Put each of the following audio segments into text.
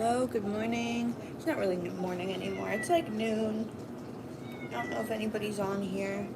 Hello, good morning. It's not really morning anymore. It's like noon. I don't know if anybody's on here.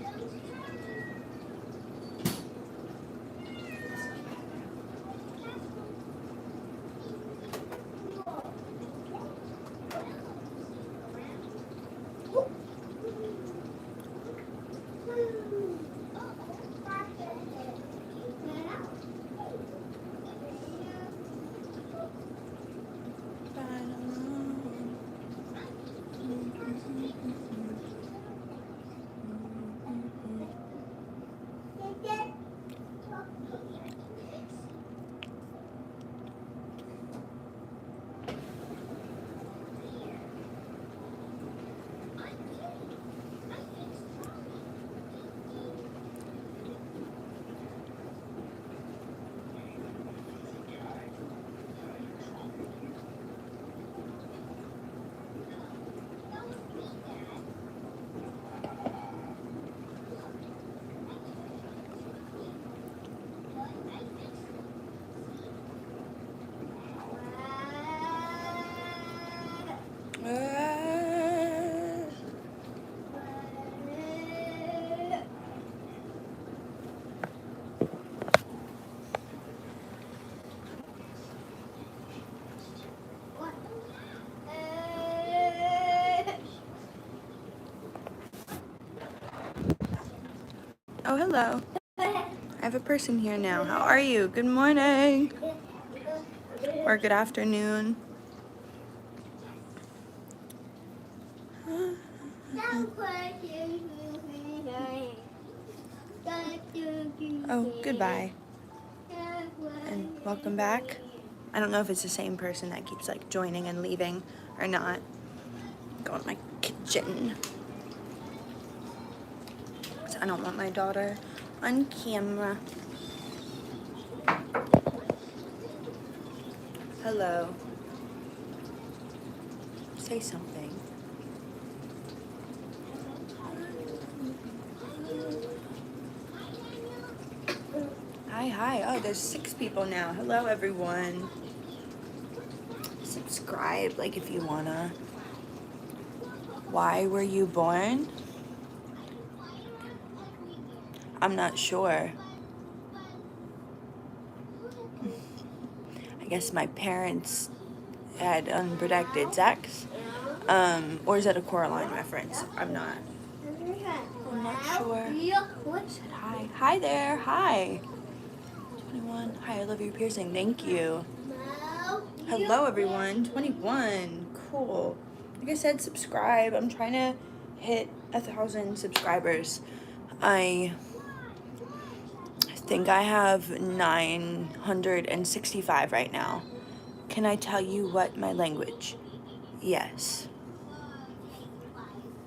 Oh, hello. I have a person here now. How are you? Good morning. Or good afternoon. Oh, goodbye. And welcome back. I don't know if it's the same person that keeps like joining and leaving or not. Go in my kitchen. I don't want my daughter on camera. Hello. Say something. Hi. Oh, there's 6 people now. Hello, everyone. Subscribe, like, if you wanna. Why were you born? I'm not sure. I guess my parents had unprotected sex. Or is that a Coraline reference? I'm not sure. Said hi. Hi there. Hi. 21. Hi, I love your piercing. Thank you. Hello, everyone. 21. Cool. Like I said, subscribe. I'm trying to hit 1,000 subscribers. I think I have 965 right now. Can I tell you what my language? Yes.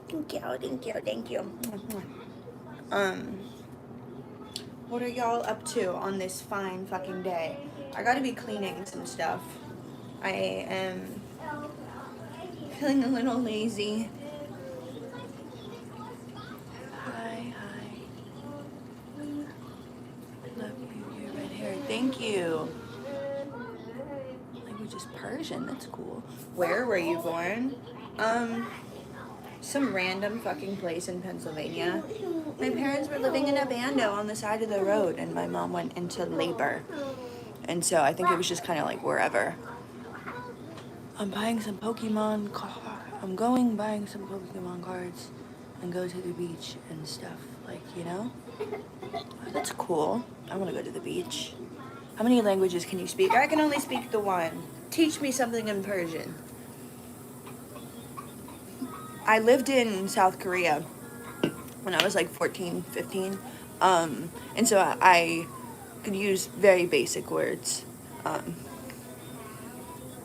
Thank you. What are y'all up to on this fine fucking day? I gotta be cleaning some stuff. I am feeling a little lazy. Hi. Love you, your red hair. Thank you. Language is Persian. That's cool. Where were you born? Some random fucking place in Pennsylvania. My parents were living in a bando on the side of the road, and my mom went into labor. And so I think it was just kind of like wherever. I'm buying some Pokemon cards. I'm going buying some Pokemon cards and go to the beach and stuff. Like, you know? That's cool. I want to go to the beach. How many languages can you speak? I can only speak the one. Teach me something in Persian. I lived in South Korea when I was like 14, 15. And so I could use very basic words.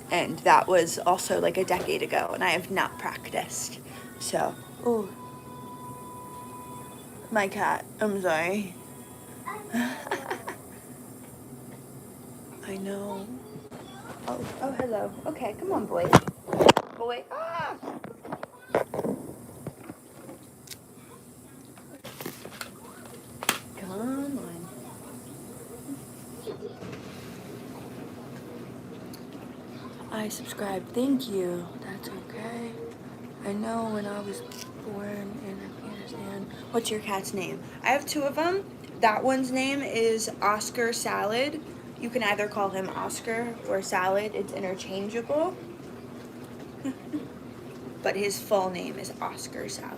And that was also like a decade ago, and I have not practiced. So, ooh. My cat. I'm sorry. I know. Oh, hello. Okay, come on, boy. Boy. Ah! Come on. I I subscribed. Thank you. That's okay. I know when I was born in Afghanistan. What's your cat's name? I have two of them. That one's name is Oscar Salad. You can either call him Oscar or Salad. It's interchangeable. But his full name is Oscar Salad.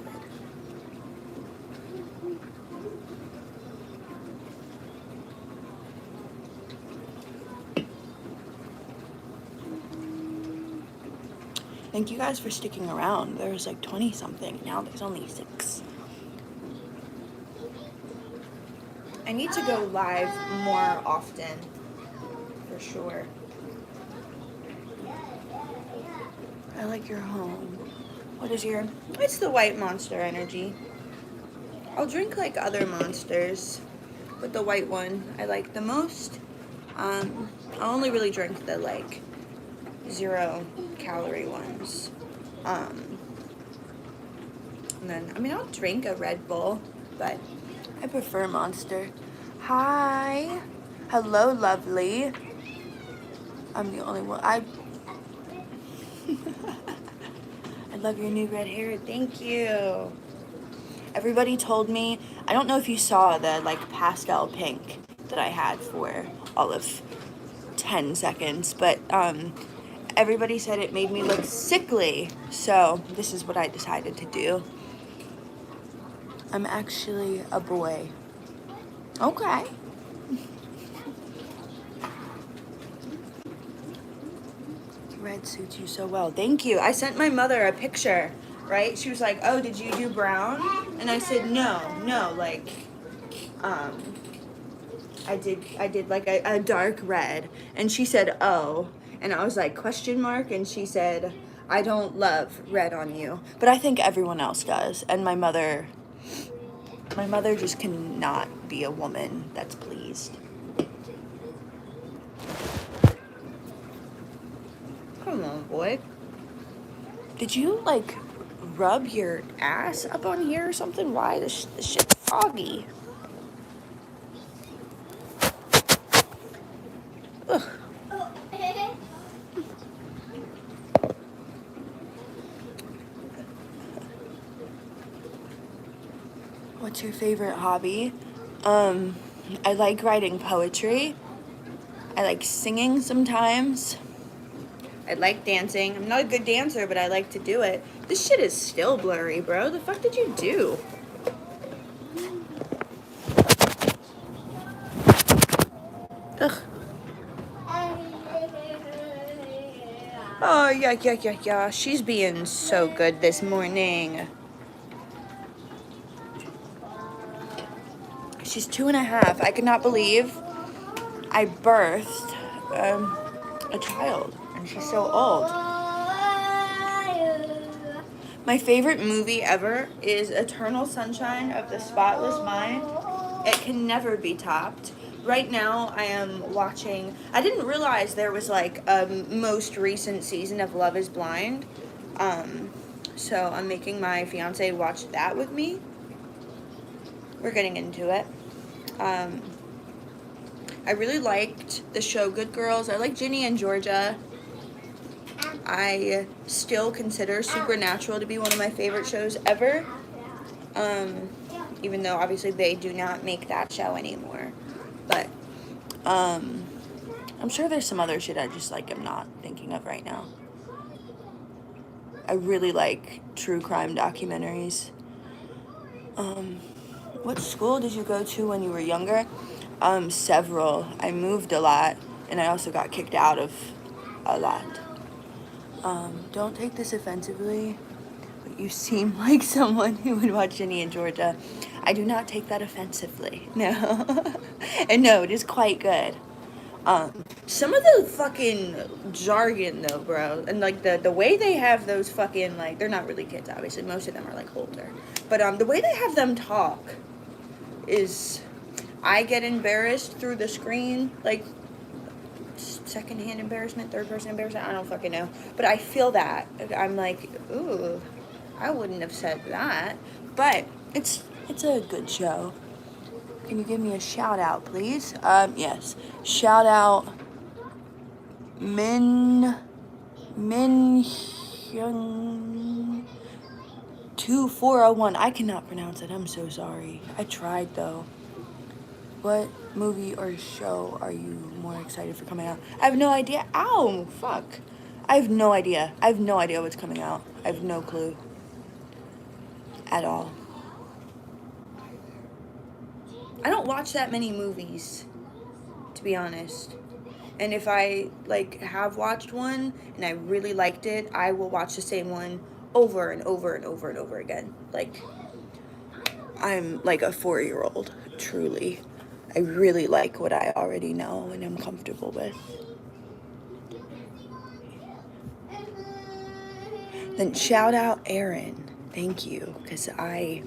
Thank you guys for sticking around. There was like 20 something. Now there's only 6. I need to go live more often, for sure. I like your home. What is your... It's the white Monster Energy. I'll drink like other Monsters, but the white one I like the most. I only really drink the like 0 calorie ones. And then, I mean, I'll drink a Red Bull, but I prefer Monster. Hi. Hello, lovely. I'm the only one. I love your new red hair. Thank you. Everybody told me, I don't know if you saw the like pastel pink that I had for all of 10 seconds, but everybody said it made me look sickly. So this is what I decided to do. I'm actually a boy. Okay. Red suits you so well. Thank you. I sent my mother a picture, right? She was like, oh, did you do brown? And I said, no, like, I did like a dark red. And she said, oh. And I was like, question mark? And she said, I don't love red on you. But I think everyone else does. And my mother just cannot be a woman that's pleased. Come on, boy. Did you, like, rub your ass up on here or something? Why? This shit's foggy. Ugh. What's your favorite hobby? I like writing poetry. I like singing sometimes. I like dancing. I'm not a good dancer, but I like to do it. This shit is still blurry, bro. The fuck did you do? Ugh. Oh, yeah. She's being so good this morning. She's 2.5. I could not believe I birthed a child, and she's so old. My favorite movie ever is Eternal Sunshine of the Spotless Mind. It can never be topped. Right now, I am watching... I didn't realize there was, like, a most recent season of Love is Blind. So I'm making my fiance watch that with me. We're getting into it. I really liked the show Good Girls. I like Ginny and Georgia. I still consider Supernatural to be one of my favorite shows ever. Even though obviously they do not make that show anymore. But I'm sure there's some other shit I just like am not thinking of right now. I really like true crime documentaries. What school did you go to when you were younger? Several. I moved a lot, and I also got kicked out of a lot. Don't take this offensively, but you seem like someone who would watch Ginny and Georgia. I do not take that offensively. No. And no, it is quite good. Some of the fucking jargon though, bro, and like the way they have those fucking, like, they're not really kids, obviously, most of them are like older, but the way they have them talk is, I get embarrassed through the screen, like secondhand embarrassment, third person embarrassment, I don't fucking know, but I feel that. I'm like, ooh, I wouldn't have said that, but it's a good show. Can you give me a shout out, please? Yes. Shout out Min Min Hyun 2401. I cannot pronounce it. I'm so sorry. I tried though. What movie or show are you more excited for coming out? I have no idea. Ow, fuck. I have no idea. I have no idea what's coming out. I have no clue. At all. I don't watch that many movies, to be honest. And if I like have watched one and I really liked it, I will watch the same one over and over and over and over again. Like, I'm like a 4-year-old, truly. I really like what I already know and I'm comfortable with. Then shout out Aaron. Thank you, because I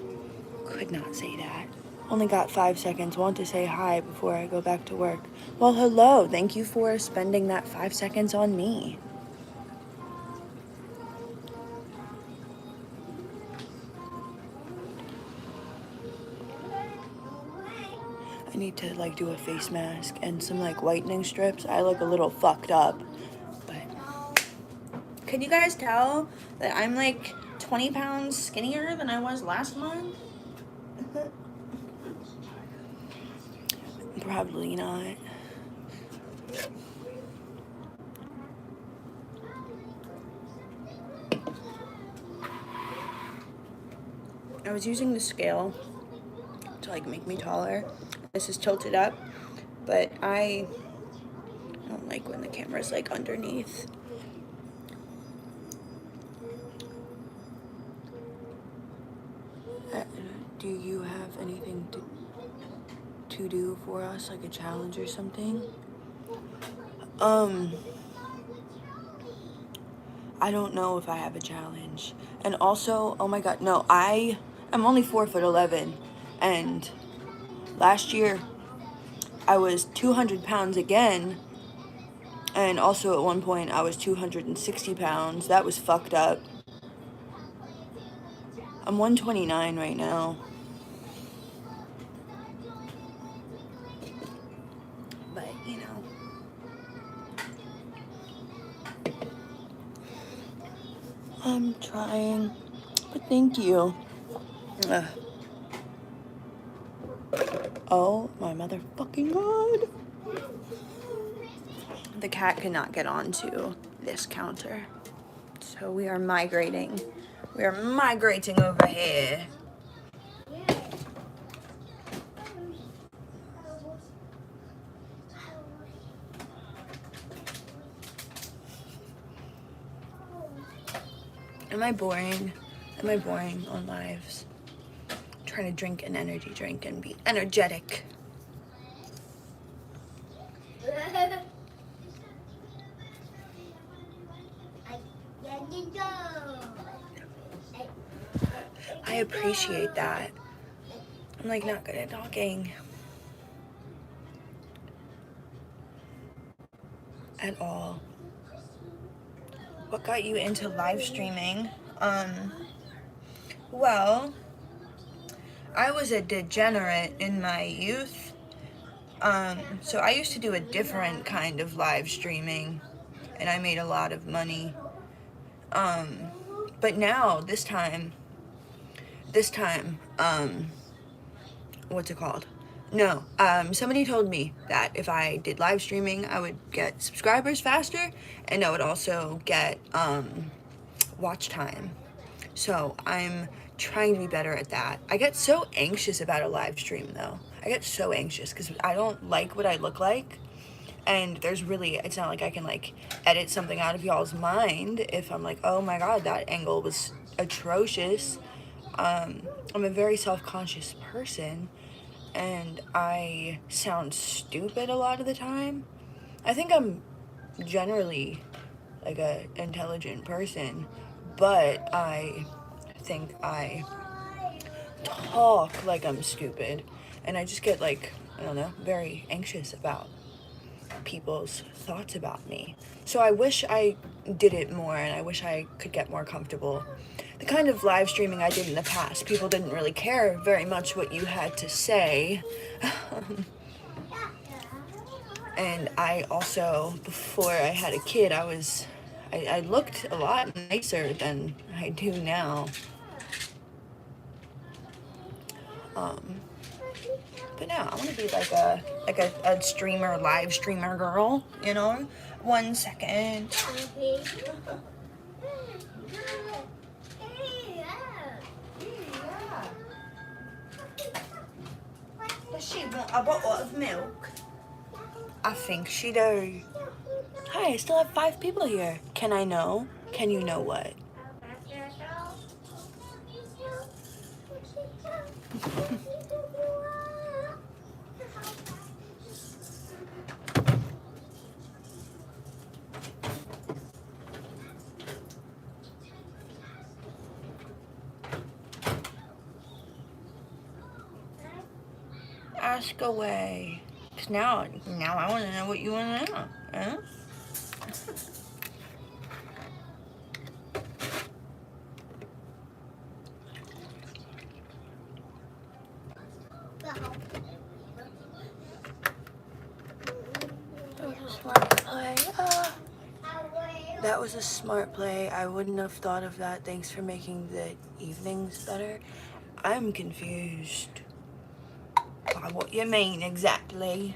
could not say that. Only got 5 seconds. Want to say hi before I go back to work. Well, hello. Thank you for spending that 5 seconds on me. I need to like do a face mask and some like whitening strips. I look a little fucked up, but can you guys tell that I'm like 20 pounds skinnier than I was last month? Probably not. I was using the scale to like make me taller. This is tilted up, but I don't like when the camera's like underneath. Do you have anything to do for us, like a challenge or something? I don't know if I have a challenge. And also, oh my god, no, I'm only 4'11", and last year I was 200 pounds again, and also at one point I was 260 pounds. That was fucked up. I'm 129 right now. But, you know. I'm trying. But thank you. Ugh. Oh my motherfucking god. The cat cannot get onto this counter. So we are migrating. We are migrating over here. Am I boring? Am I boring on lives? I'm trying to drink an energy drink and be energetic. I appreciate that. I'm like not good at talking. At all. What got you into live streaming? Well, I was a degenerate in my youth. So I used to do a different kind of live streaming, and I made a lot of money. But now, this time, what's it called? No, somebody told me that if I did live streaming, I would get subscribers faster, and I would also get, watch time. So I'm trying to be better at that. I get so anxious about a live stream though. I get so anxious because I don't like what I look like. And it's not like I can like edit something out of y'all's mind if I'm like, oh my god, that angle was atrocious. I'm a very self-conscious person and I sound stupid a lot of the time. I think I'm generally like a intelligent person, but I think I talk like I'm stupid, and I just get like, I don't know, very anxious about people's thoughts about me. So I wish I did it more, and I wish I could get more comfortable. The kind of live streaming I did in the past, people didn't really care very much what you had to say. And I also, before I had a kid, I was I looked a lot nicer than I do now. But now I want to be like a streamer, live streamer girl, you know? 1 second. Does she want a bottle of milk? I think she does. Hi, I still have 5 people here. Can I know? Can you know what? Ask away. Cause now I want to know what you want to know. Huh? Smart play. That was a smart play. I wouldn't have thought of that. Thanks for making the evenings better. I'm confused by what you mean exactly.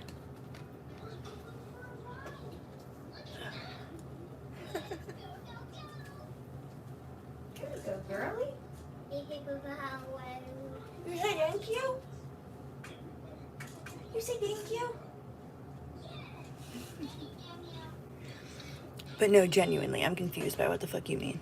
Good go, girly. You say thank you? You say thank you? But no, genuinely, I'm confused by what the fuck you mean.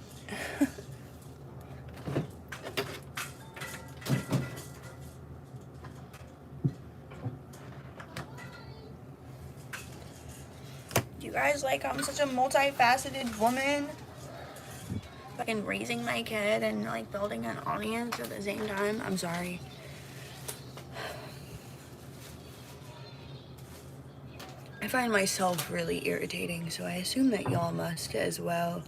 Do you guys like I'm such a multifaceted woman? Fucking raising my kid and like building an audience at the same time? I'm sorry. I find myself really irritating, so I assume that y'all must as well.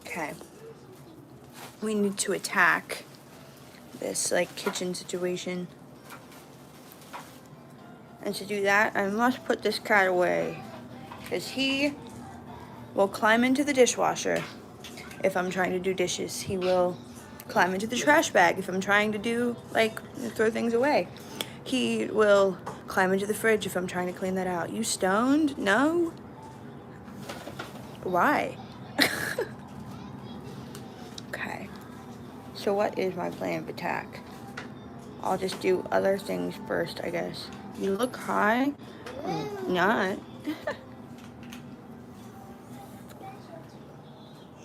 Okay. We need to attack this like kitchen situation. And to do that, I must put this cat away. Because he will climb into the dishwasher if I'm trying to do dishes. He will climb into the trash bag if I'm trying to do, like, throw things away. He will climb into the fridge if I'm trying to clean that out. You stoned? No? Why? Okay. So what is my plan of attack? I'll just do other things first, I guess. You look high? Not.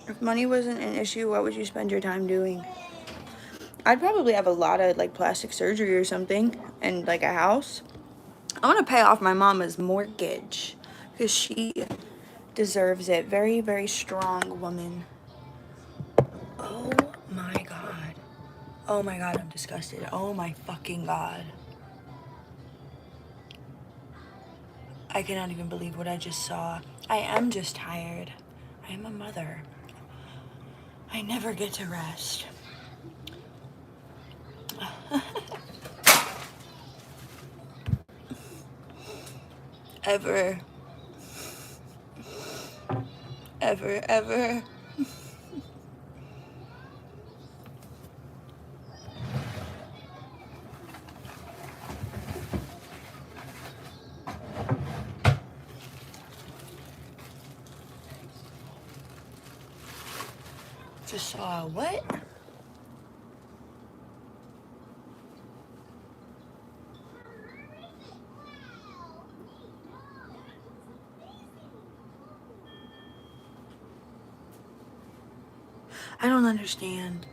If money wasn't an issue, what would you spend your time doing? I'd probably have a lot of like plastic surgery or something and like a house. I want to pay off my mama's mortgage because she deserves it. Very, very strong woman. Oh my God. Oh my God, I'm disgusted. Oh my fucking God. I cannot even believe what I just saw. I am just tired. I am a mother. I never get to rest. Ever. Ever, ever. Just saw what? I don't understand.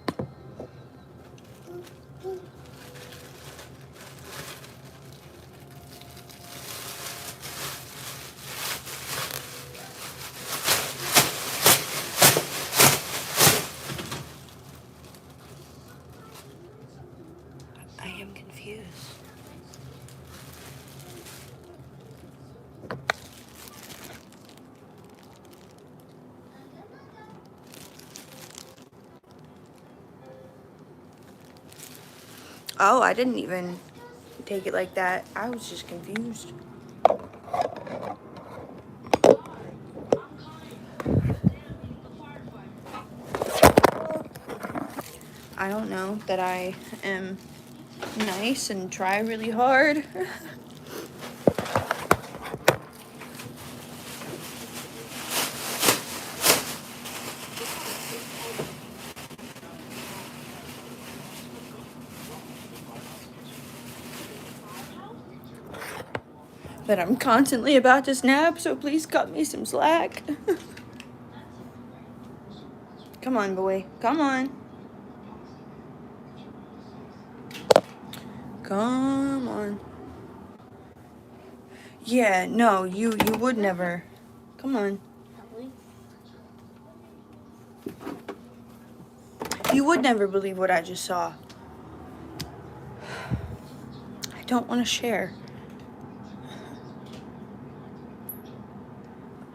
I am confused. Oh, I didn't even take it like that. I was just confused. I don't know that I am nice and try really hard. But I'm constantly about to snap, so please cut me some slack. Come on, boy. Come on. Come on. Yeah, no, you would never. Come on. You would never believe what I just saw. I don't want to share.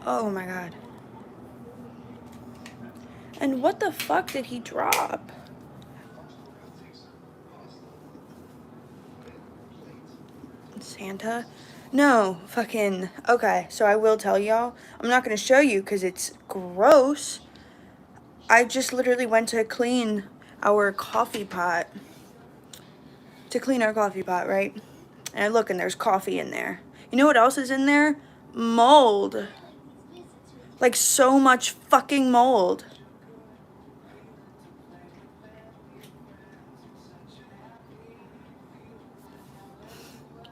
Oh my god. And what the fuck did he drop? Santa? No, fucking. Okay, so I will tell y'all. I'm not gonna show you because it's gross. I just literally went to clean our coffee pot. Right? And I look and there's coffee in there. You know what else is in there? Mold. Like so much fucking mold.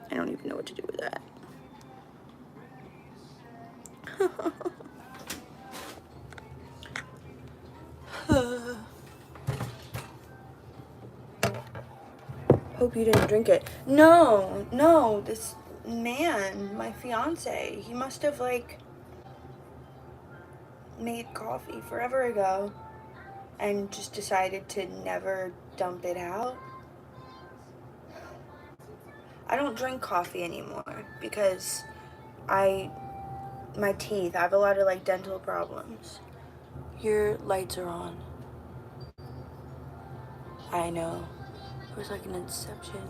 I don't even know what to do with that. Hope you didn't drink it. No, this man, my fiance, he must have like made coffee forever ago and just decided to never dump it out. I don't drink coffee anymore because my teeth, I have a lot of like dental problems. Your lights are on. I know. It was like an inception.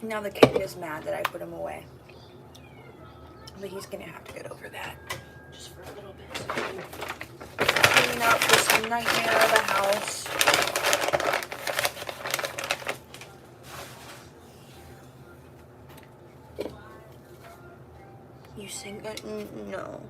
Now the kitten is mad that I put him away. But he's gonna have to get over that. Just for a little bit. Clean up this nightmare of a house. You sing that? No.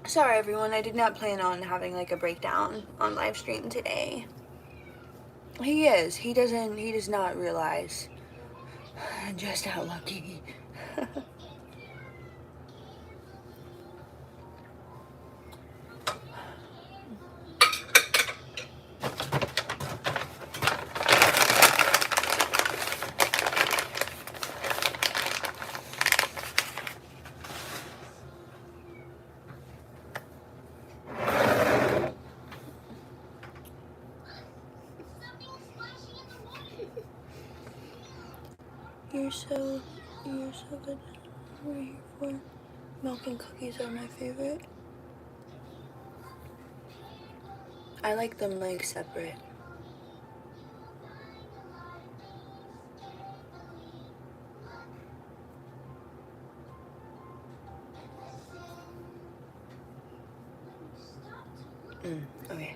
Sorry everyone, I did not plan on having like a breakdown on live stream today. He does not realize just how lucky. You're so good. What are you here for? Milk and cookies are my favorite. I like them like separate. Okay.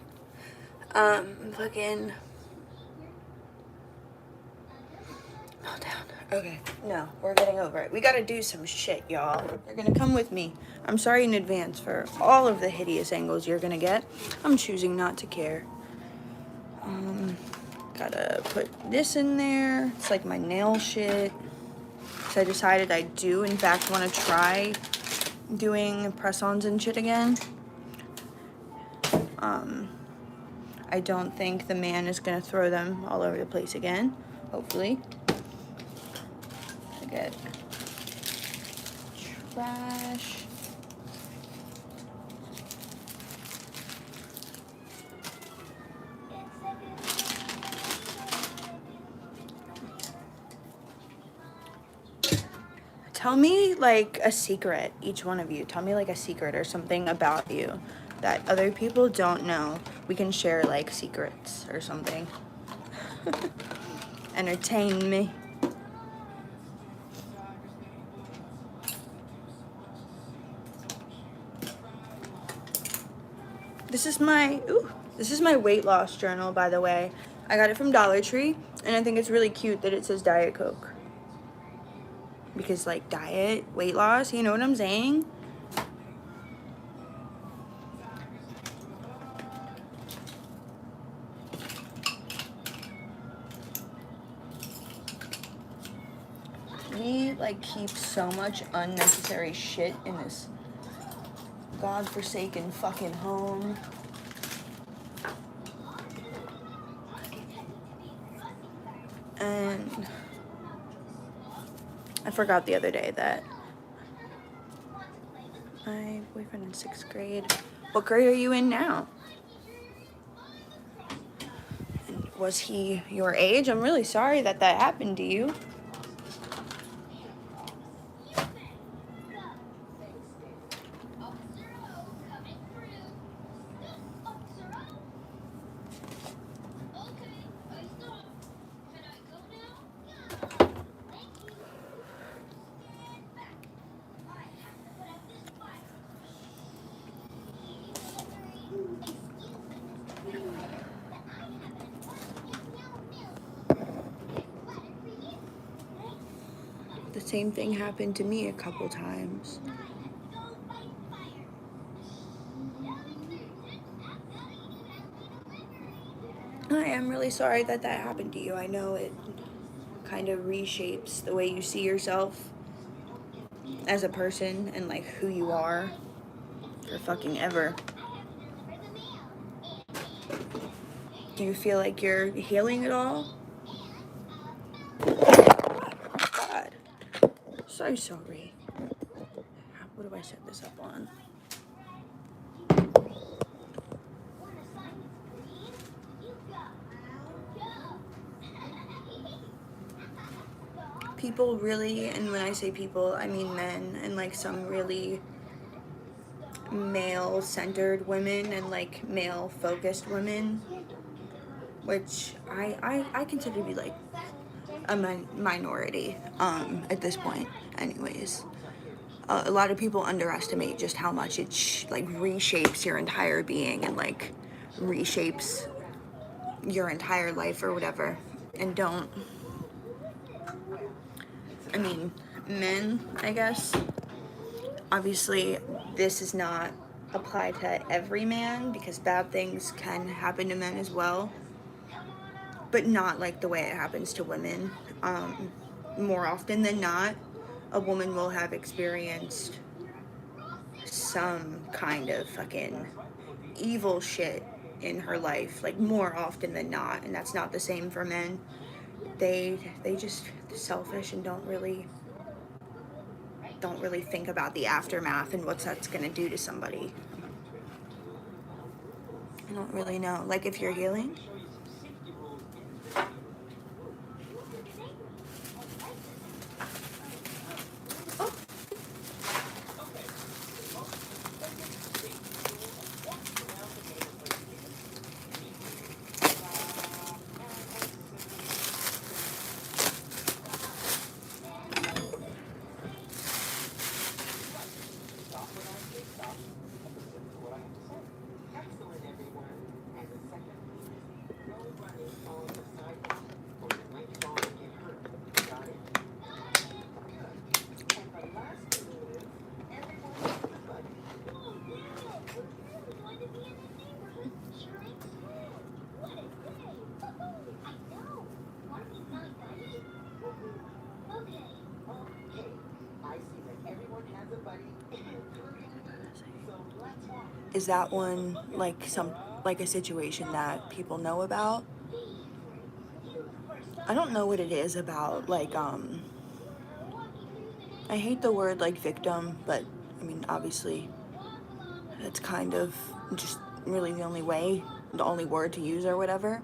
Fucking. Oh, down. Okay. No, we're getting over it. We gotta do some shit, y'all. You're gonna come with me. I'm sorry in advance for all of the hideous angles you're gonna get. I'm choosing not to care. Gotta put this in there. It's like my nail shit. So I decided I do, in fact, want to try doing press-ons and shit again. I don't think the man is gonna throw them all over the place again. Hopefully. I get trash. Tell me like a secret, each one of you. Tell me like a secret or something about you that other people don't know. We can share like secrets or something. Entertain me. This is my weight loss journal, by the way. I got it from Dollar Tree, and I think it's really cute that it says Diet Coke. Because like diet, weight loss, you know what I'm saying? We like keep so much unnecessary shit in this godforsaken fucking home. And I forgot the other day that my boyfriend in 6th grade. What grade are you in now? And was he your age? I'm really sorry that that happened to you. The same thing happened to me a couple times. I am really sorry that that happened to you. I know it kind of reshapes the way you see yourself as a person and like who you are for fucking ever. Do you feel like you're healing at all? God, so sorry. What do I set this up on? People really, and when I say people, I mean men, and like some really male-centered women and like male-focused women, which I consider to be like a minority at this point anyways. A lot of people underestimate just how much it like reshapes your entire being and like reshapes your entire life or whatever. And don't, I mean, men, I guess, obviously this is not applied to every man because bad things can happen to men as well, but not like the way it happens to women. More often than not, a woman will have experienced some kind of fucking evil shit in her life, like more often than not, and that's not the same for men. They just selfish and don't really think about the aftermath and what that's gonna do to somebody. I don't really know. Like if you're healing. Is that one like a situation that people know about? I don't know what it is about like I hate the word like victim, but I mean obviously it's kind of just really the only word to use or whatever.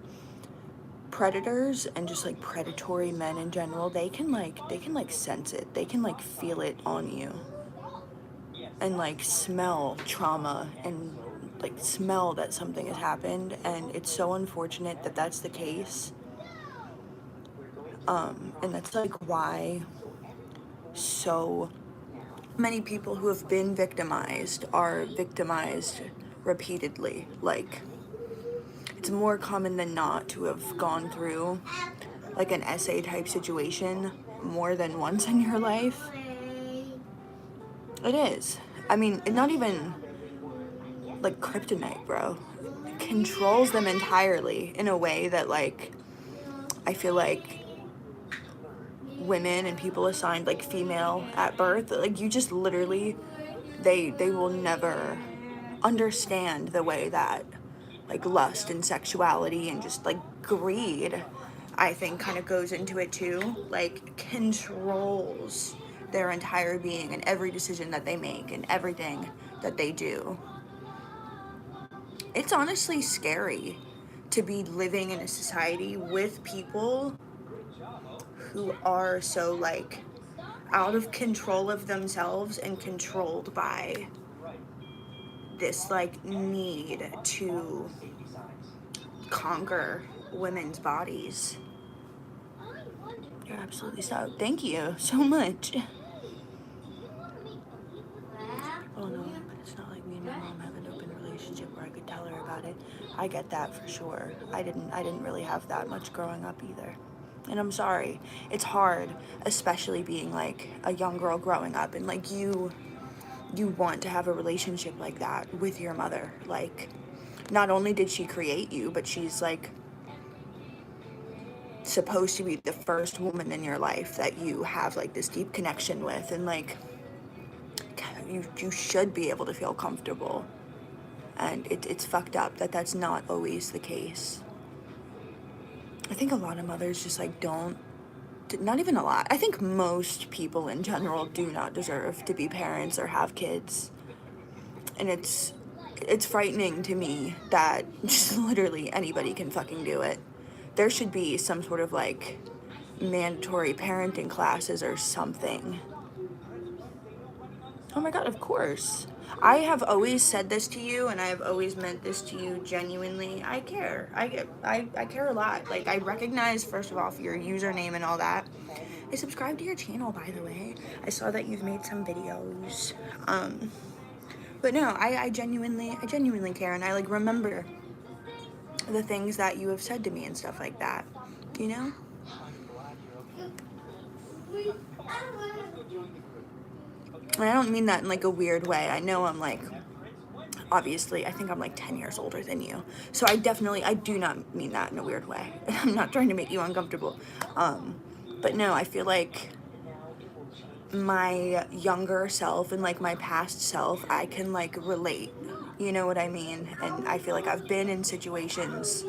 predators and just like predatory men in general, they can like sense it. They can like feel it on you and like smell trauma and like smell that something has happened, and it's so unfortunate that that's the case. And that's like why so many people who have been victimized are victimized repeatedly. Like, it's more common than not to have gone through like an essay type situation more than once in your life. It is. I mean, it's not even like kryptonite, bro. It controls them entirely in a way that, like, I feel like women and people assigned like female at birth, like, you just literally, they will never understand the way that like lust and sexuality and just like greed, I think, kind of goes into it too, like controls their entire being and every decision that they make and everything that they do. It's honestly scary to be living in a society with people who are so like out of control of themselves and controlled by this like need to conquer women's bodies. You're absolutely so. Thank you so much. Oh no, but it's not like me and my mom have an open relationship where I could tell her about it. I get that for sure. I didn't really have that much growing up either. And I'm sorry. It's hard, especially being like a young girl growing up and like you want to have a relationship like that with your mother. Like, not only did she create you, but she's like supposed to be the first woman in your life that you have like this deep connection with, and like you should be able to feel comfortable. And it's fucked up that that's not always the case. I think a lot of mothers just like don't, not even a lot, I think most people in general do not deserve to be parents or have kids. And it's frightening to me that just literally anybody can fucking do it. There should be some sort of like mandatory parenting classes or something. Oh my god, of course. I have always said this to you, and I have always meant this to you genuinely. I care. I care a lot. Like, I recognize, first of all, for your username and all that. I subscribe to your channel, by the way. I saw that you've made some videos. But no, I genuinely care, and I like remember the things that you have said to me and stuff like that. You know? And I don't mean that in like a weird way. I know I'm like, obviously, I think I'm like 10 years older than you. So I do not mean that in a weird way. I'm not trying to make you uncomfortable. But no, I feel like my younger self and like my past self, I can like relate. You know what I mean? And I feel like I've been in situations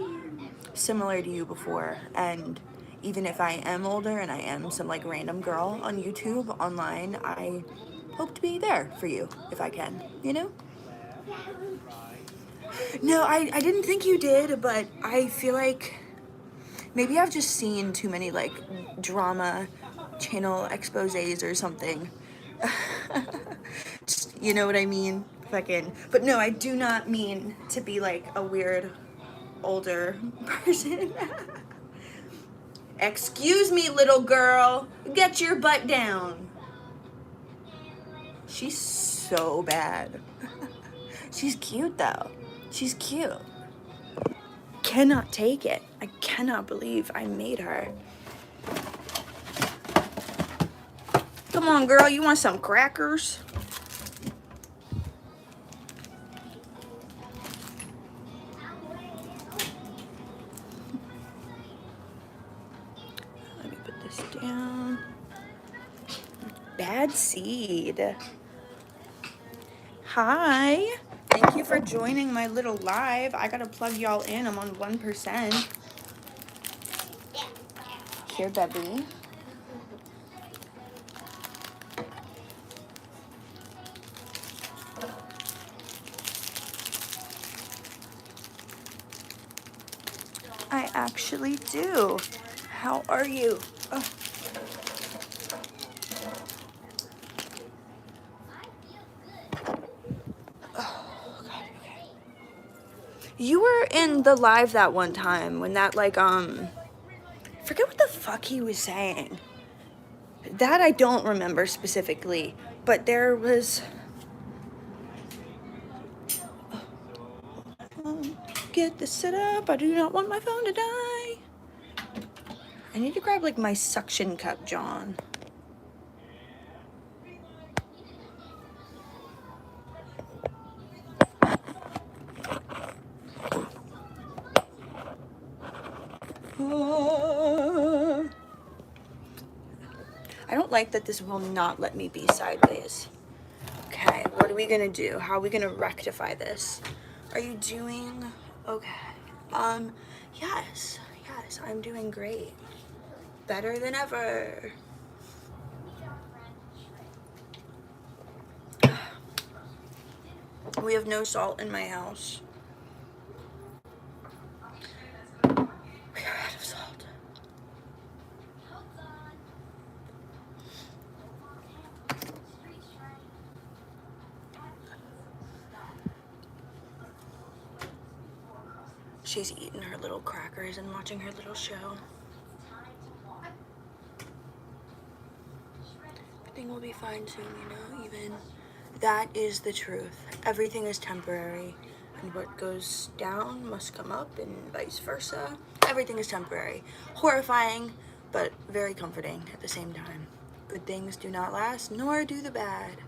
similar to you before. And even if I am older and I am some like random girl on YouTube, online, I hope to be there for you if I can, you know? No, I didn't think you did, but I feel like maybe I've just seen too many like drama channel exposés or something. Just, you know what I mean? Fucking. But no, I do not mean to be like a weird older person. Excuse me, little girl. Get your butt down. She's so bad. She's cute though. She's cute. Cannot take it. I cannot believe I made her. Come on, girl. You want some crackers? Let me put this down. Bad seed. Hi. Thank you for joining my little live. I gotta plug y'all in. I'm on 1%. Here, Debbie. I actually do. How are you? Oh. Oh, God, okay. You were in the live that one time when that, like, forget what the fuck he was saying. That I don't remember specifically, but there was... Get this set up. I do not want my phone to die. I need to grab, like, my suction cup, John. I don't like that this will not let me be sideways. Okay, what are we gonna do? How are we gonna rectify this? Are you doing okay? Yes, I'm doing great. Better than ever. We have no salt in my house. We are out of salt. She's eating her little crackers and watching her little show. Everything will be fine soon, you know, even. That is the truth. Everything is temporary. And what goes down must come up and vice versa. Everything is temporary. Horrifying, but very comforting at the same time. Good things do not last, nor do the bad.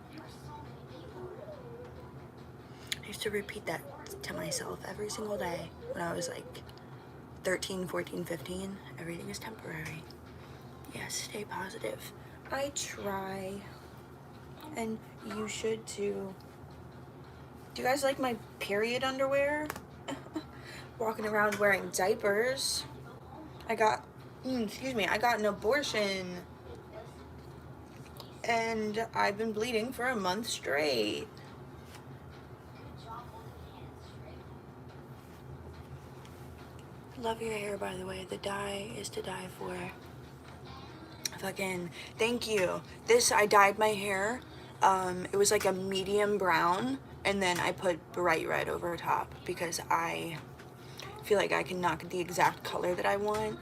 I used to repeat that to myself every single day when I was like 13, 14, 15. Everything is temporary. Yes, stay positive. I try. And you should too. Do you guys like my period underwear? Walking around wearing diapers. I got an abortion. And I've been bleeding for a month straight. Love your hair, by the way. The dye is to die for. Fucking thank you. I dyed my hair. It was like a medium brown, and then I put bright red over top because I feel like I can knock the exact color that I want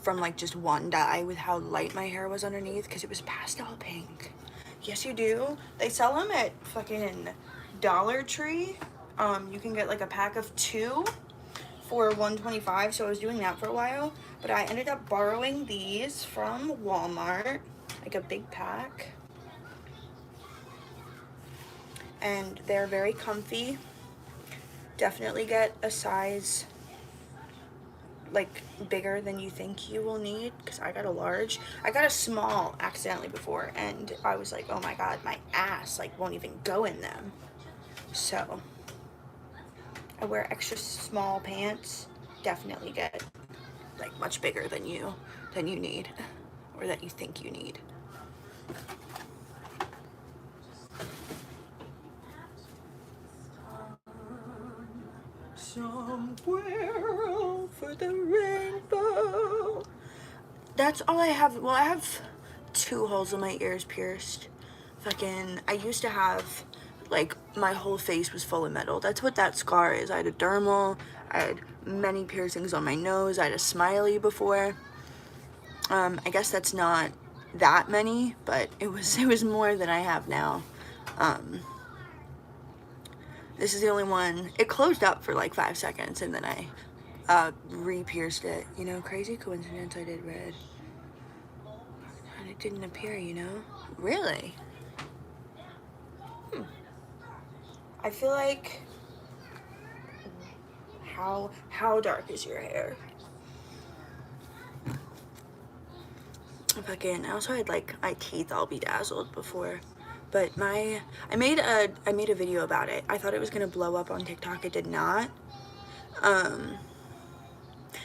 from like just one dye with how light my hair was underneath, because it was pastel pink. Yes, you do. They sell them at fucking Dollar Tree. You can get like a pack of 2 for $1.25, so I was doing that for a while, but I ended up borrowing these from Walmart, like a big pack, and they're very comfy. Definitely get a size like bigger than you think you will need, because I got a large. I got a small accidentally before, and I was like, oh my god, my ass like won't even go in them. So I wear extra small pants. Definitely get like much bigger than you need, or that you think you need. Somewhere over the rainbow. That's all I have. Well, I have 2 holes in my ears pierced. Fucking, I used to have, like, my whole face was full of metal. That's what that scar is. I had a dermal. I had many piercings on my nose. I had a smiley before. I guess that's not that many, but it was more than I have now. This is the only one. It closed up for like 5 seconds, and then I re-pierced it. You know, crazy coincidence, I did red. And it didn't appear, you know? Really? I feel like... How dark is your hair? Fucking, I also had like my teeth all bedazzled before. But I made a video about it. I thought it was gonna blow up on TikTok. It did not.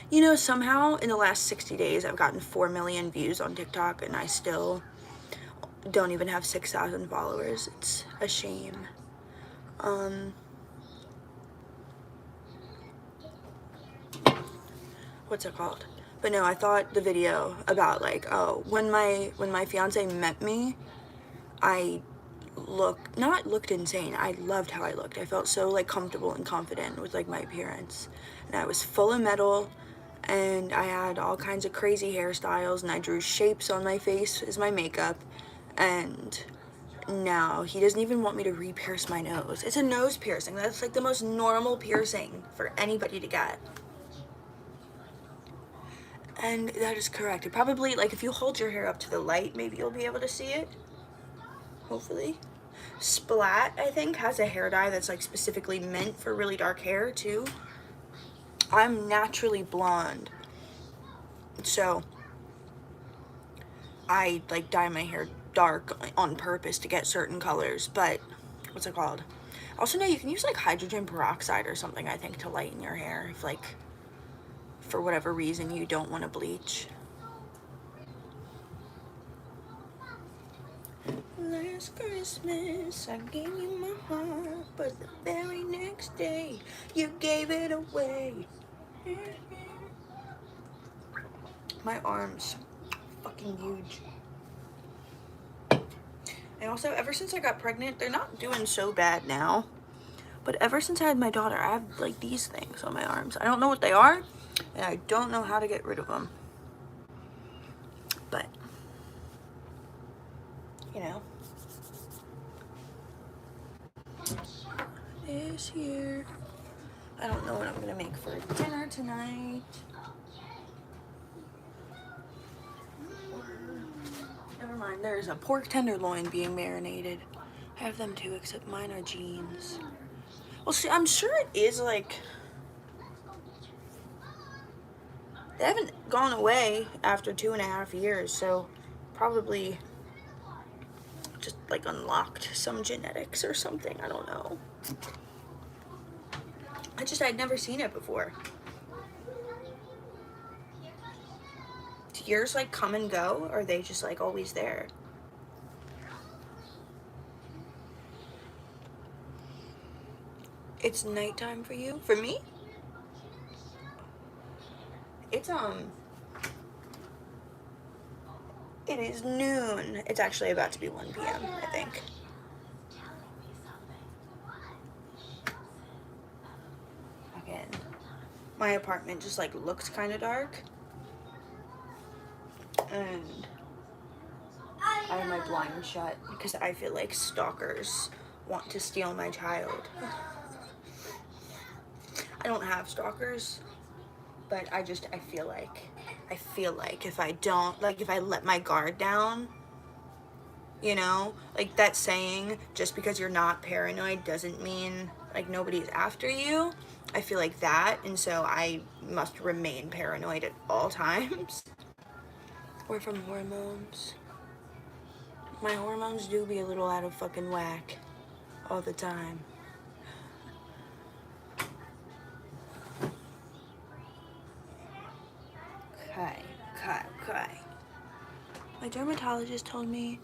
You know, somehow in the last 60 days I've gotten 4 million views on TikTok, and I still don't even have 6,000 followers. It's a shame. what's it called? But no, I thought the video about like, oh, when my fiance met me, I not looked insane. I loved how I looked. I felt so like comfortable and confident with like my appearance. And I was full of metal, and I had all kinds of crazy hairstyles, and I drew shapes on my face as my makeup. And now he doesn't even want me to re-pierce my nose. It's a nose piercing. That's like the most normal piercing for anybody to get. And that is correct. It probably, like, if you hold your hair up to the light, maybe you'll be able to see it. Hopefully. Splat, I think, has a hair dye that's like specifically meant for really dark hair too. I'm naturally blonde, so I like dye my hair dark on purpose to get certain colors. But what's it called? Also, no, you can use like hydrogen peroxide or something, I think, to lighten your hair if like for whatever reason you don't want to bleach. Last Christmas I gave you my heart, but the very next day you gave it away. My arms fucking huge. And also, ever since I got pregnant, they're not doing so bad now, but ever since I had my daughter, I have like these things on my arms. I don't know what they are, and I don't know how to get rid of them, but you know, this year I don't know what I'm gonna make for dinner tonight. Never mind, there's a pork tenderloin being marinated. I have them too, except mine are jeans. Well, see, I'm sure it is like, they haven't gone away after 2.5 years, so probably just like unlocked some genetics or something, I don't know. I'd never seen it before. Do yours like come and go, or are they just like always there? It's nighttime for you? For me? It's it is noon. It's actually about to be 1 p.m., I think. Again, my apartment just like looks kind of dark. And I have my blind shut because I feel like stalkers want to steal my child. I don't have stalkers, but I feel like if I don't, like if I let my guard down, you know, like that saying, just because you're not paranoid doesn't mean like nobody's after you. I feel like that, and so I must remain paranoid at all times. Or from hormones. My hormones do be a little out of fucking whack all the time. Okay. My dermatologist told me,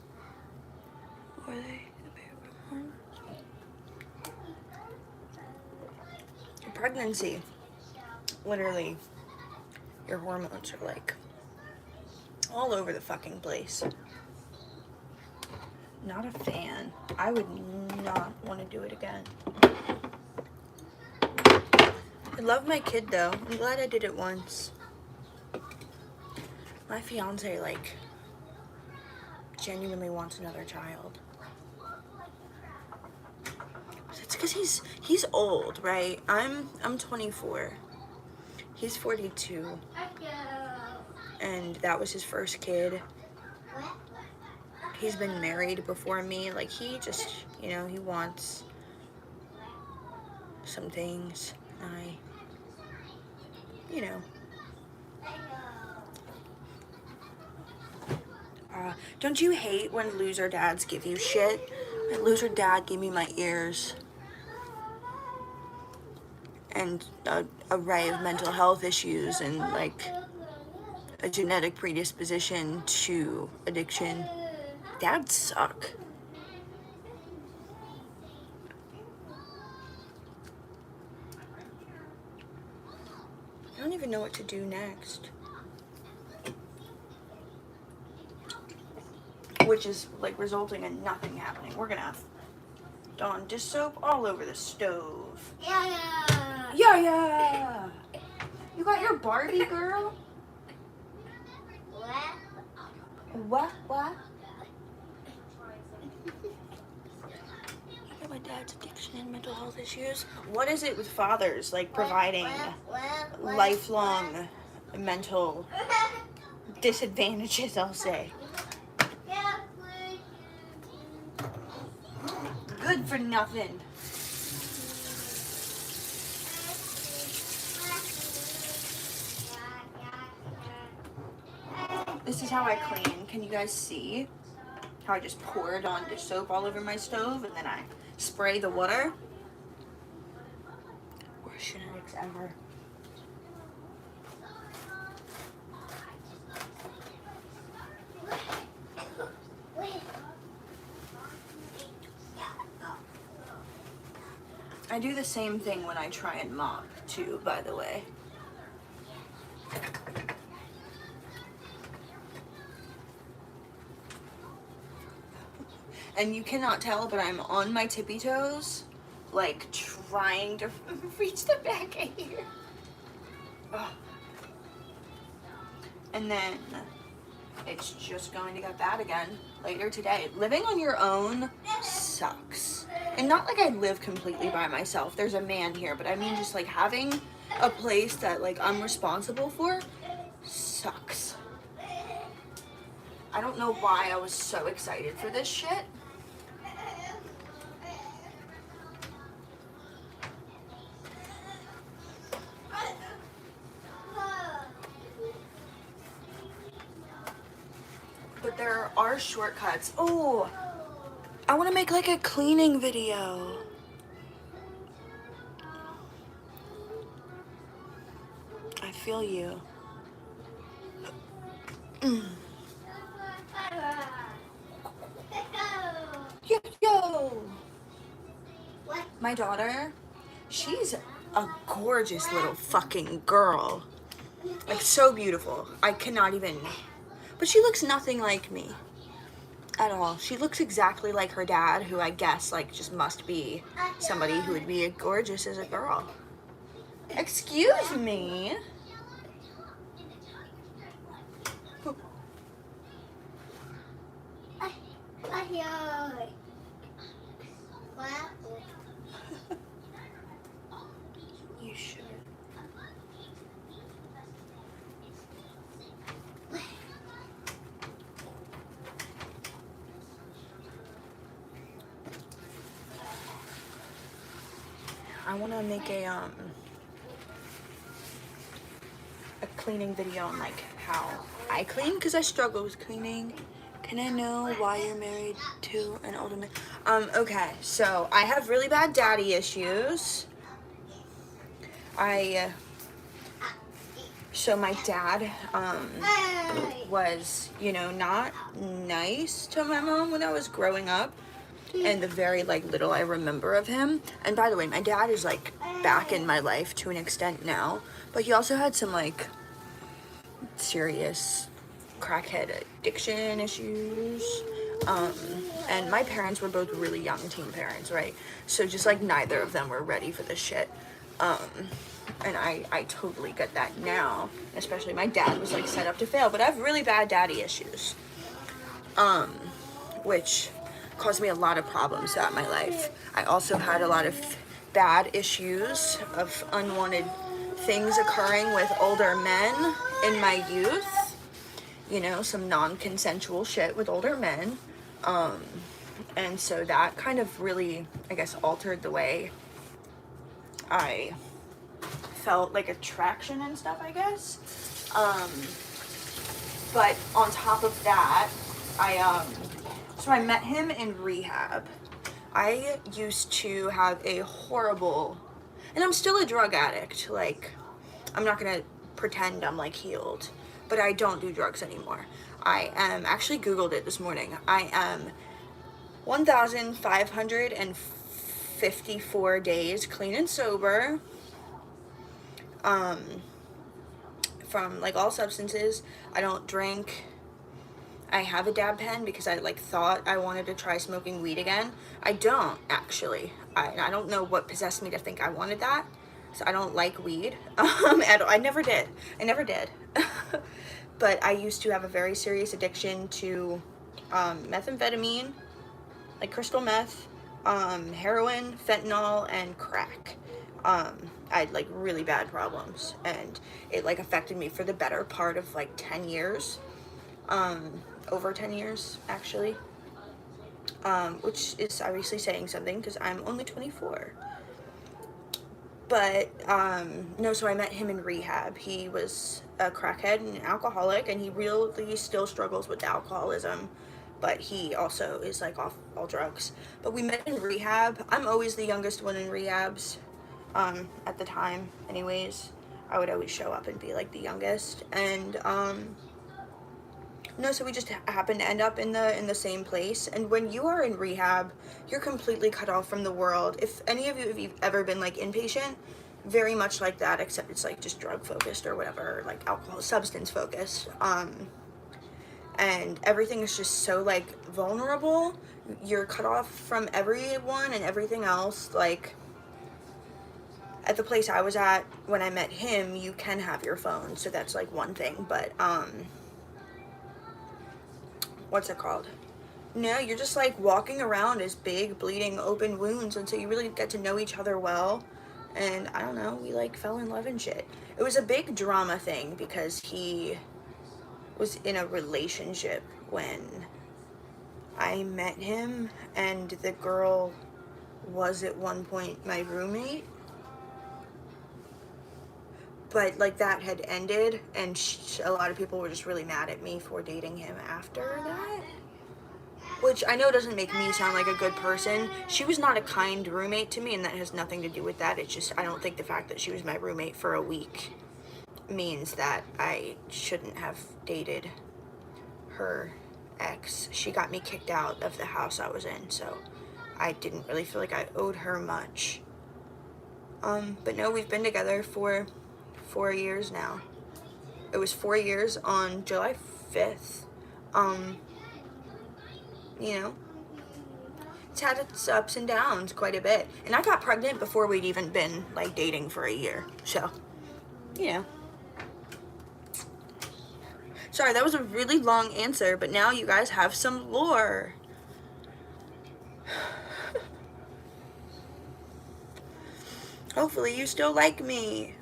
were they? Pregnancy, literally, your hormones are like all over the fucking place. Not a fan. I would not want to do it again. I love my kid though. I'm glad I did it once. My fiance like genuinely wants another child. It's because he's old, right? I'm 24. He's 42. And that was his first kid. He's been married before me. Like he just, you know, he wants some things. You know. Don't you hate when loser dads give you shit? My loser dad gave me my ears and an array of mental health issues and like a genetic predisposition to addiction. Dads suck. don't even know what to do next. Which is like resulting in nothing happening. We're gonna have Dawn dish soap all over the stove. Yeah. Yeah. You got your Barbie, girl? What? I got my dad's addiction and mental health issues. What is it with fathers, like, providing lifelong mental disadvantages, I'll say? Good for nothing. This is how I clean. Can you guys see how I just poured on dish soap all over my stove and then I spray the water? Worst genetics ever. I do the same thing when I try and mop too, by the way. And you cannot tell, but I'm on my tippy toes, like trying to reach the back of here. Oh. And then it's just going to get bad again later today. Living on your own sucks. And not like I live completely by myself. There's a man here, but I mean just like having a place that like I'm responsible for sucks. I don't know why I was so excited for this shit. But there are shortcuts. Oh, I want to make like a cleaning video. I feel you. Yo! My daughter, she's a gorgeous little fucking girl. Like, so beautiful. I cannot even... But she looks nothing like me. At all. She looks exactly like her dad, who I guess, like, just must be somebody who would be gorgeous as a girl. Excuse me? You should. I want to make a cleaning video on like how I clean, because I struggle with cleaning. Can I know why you're married to an older man? Okay, so I have really bad daddy issues. So my dad was, you know, not nice to my mom when I was growing up, and the very like little I remember of him. And by the way, my dad is like back in my life to an extent now, but he also had some like serious crackhead addiction issues. And my parents were both really young teen parents, right? So just like neither of them were ready for this shit. And I totally get that now, especially my dad was like set up to fail, but I have really bad daddy issues, which caused me a lot of problems throughout my life. I also had a lot of bad issues of unwanted things occurring with older men in my youth, you know, some non-consensual shit with older men, and so that kind of really, I guess, altered the way I felt like attraction and stuff, I guess. But on top of that, so I met him in rehab. I used to have a horrible, and I'm still a drug addict, like, I'm not gonna pretend I'm like healed, but I don't do drugs anymore. I am, actually Googled it this morning, I am 1,554 days clean and sober. from like all substances. I don't drink. I have a dab pen because I like thought I wanted to try smoking weed again. I don't actually. I don't know what possessed me to think I wanted that. So I don't like weed. I never did. I never did. But I used to have a very serious addiction to methamphetamine, like crystal meth, heroin, fentanyl, and crack. I had like really bad problems, and it like affected me for the better part of like 10 years. Over 10 years actually, which is obviously saying something because I'm only 24. But no, so I met him in rehab. He was a crackhead and an alcoholic, and he really still struggles with alcoholism, but he also is like off all drugs. But we met in rehab. I'm always the youngest one in rehabs, at the time anyways. I would always show up and be like the youngest, and no, so we just happened to end up in the same place. And when you are in rehab, you're completely cut off from the world. If any of you, if you've ever been like inpatient, very much like that, except it's like just drug focused or whatever, like alcohol, substance focused. And everything is just so like vulnerable. You're cut off from everyone and everything else. Like at the place I was at when I met him, you can have your phone, so that's like one thing. But what's it called? No, you're just like walking around as big, bleeding, open wounds, and so you really get to know each other well. And I don't know, we like fell in love and shit. It was a big drama thing because he was in a relationship when I met him, and the girl was at one point my roommate. But like that had ended, and a lot of people were just really mad at me for dating him after that. Which I know doesn't make me sound like a good person. She was not a kind roommate to me, and that has nothing to do with that. It's just I don't think the fact that she was my roommate for a week means that I shouldn't have dated her ex. She got me kicked out of the house I was in, so I didn't really feel like I owed her much. But no, we've been together for 4 years now. It was 4 years on July 5th. You know, it's had its ups and downs quite a bit. And I got pregnant before we'd even been like dating for a year. So, you know. Sorry, that was a really long answer, but now you guys have some lore. Hopefully you still like me.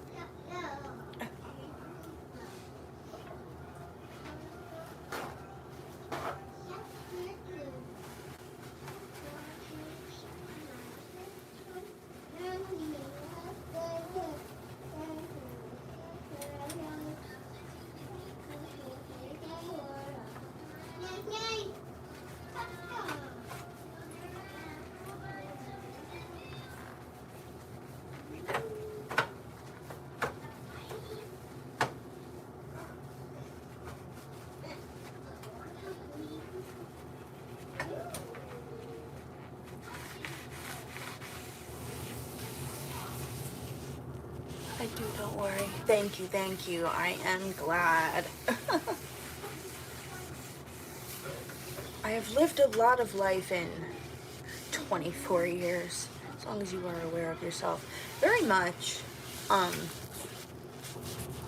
I do, don't worry. Thank you. I am glad. I have lived a lot of life in 24 years, as long as you are aware of yourself. Very much. I'm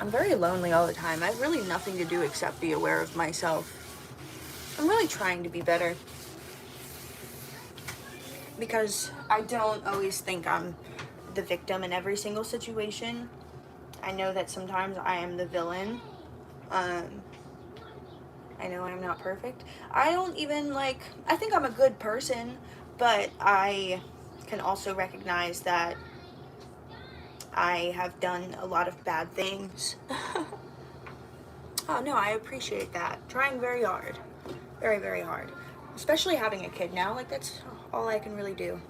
very lonely all the time. I have really nothing to do except be aware of myself. I'm really trying to be better, because I don't always think I'm the victim in every single situation. I know that sometimes I am the villain. I know I'm not perfect. I don't even like, I think I'm a good person, but I can also recognize that I have done a lot of bad things. Oh no, I appreciate that. Trying very hard. Very, very hard. Especially having a kid now, like that's all I can really do.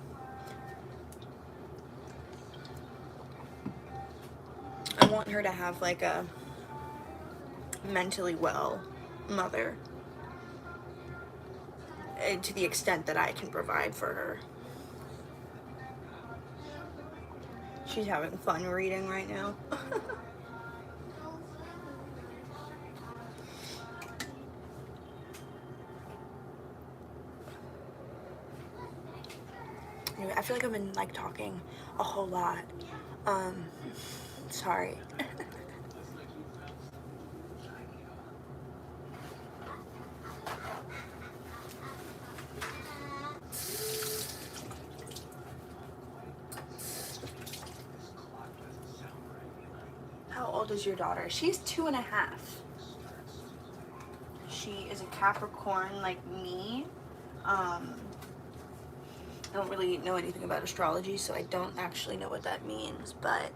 I want her to have like a mentally well mother, to the extent that I can provide for her. She's having fun reading right now. Anyway, I feel like I've been like talking a whole lot. Sorry. How old is your daughter? She's 2.5. She is a Capricorn like me. I don't really know anything about astrology, so I don't actually know what that means, but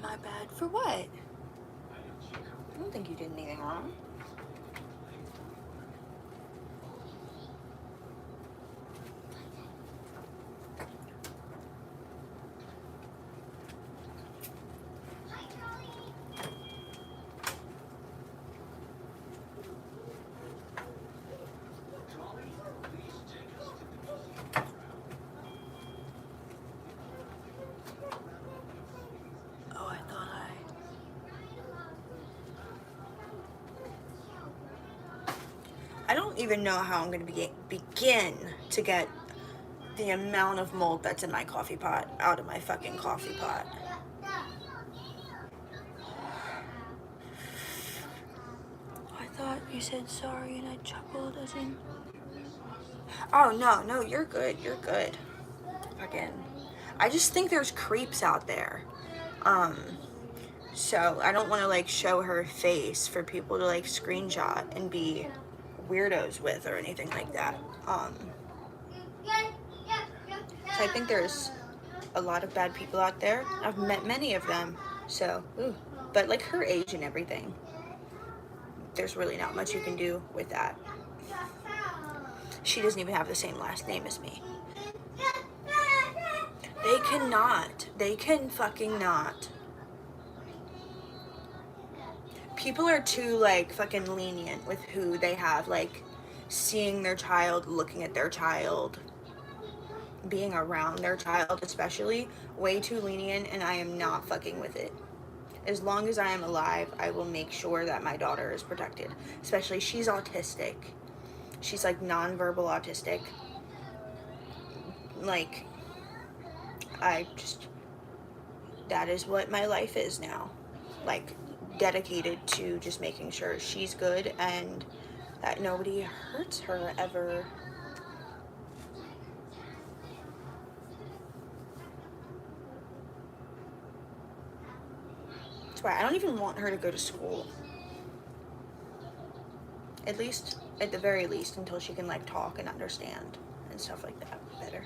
my bad. For what? I don't think you did anything wrong. I don't even know how I'm going to begin to get the amount of mold that's in my coffee pot out of my fucking coffee pot. I thought you said sorry and I chuckled as in... Oh, no, you're good. You're good. Fucking... I just think there's creeps out there. So I don't want to like show her face for people to like screenshot and be weirdos with or anything like that. So I think there's a lot of bad people out there. I've met many of them. So, but like her age and everything, there's really not much you can do with that. She doesn't even have the same last name as me. They cannot. They can fucking not. People are too like fucking lenient with who they have, like seeing their child, looking at their child, being around their child especially, way too lenient, and I am not fucking with it. As long as I am alive, I will make sure that my daughter is protected. Especially, she's autistic. She's like nonverbal autistic. Like, that is what my life is now. Like, dedicated to just making sure she's good and that nobody hurts her ever. That's why I don't even want her to go to school. At least, at the very least, until she can like talk and understand and stuff like that better.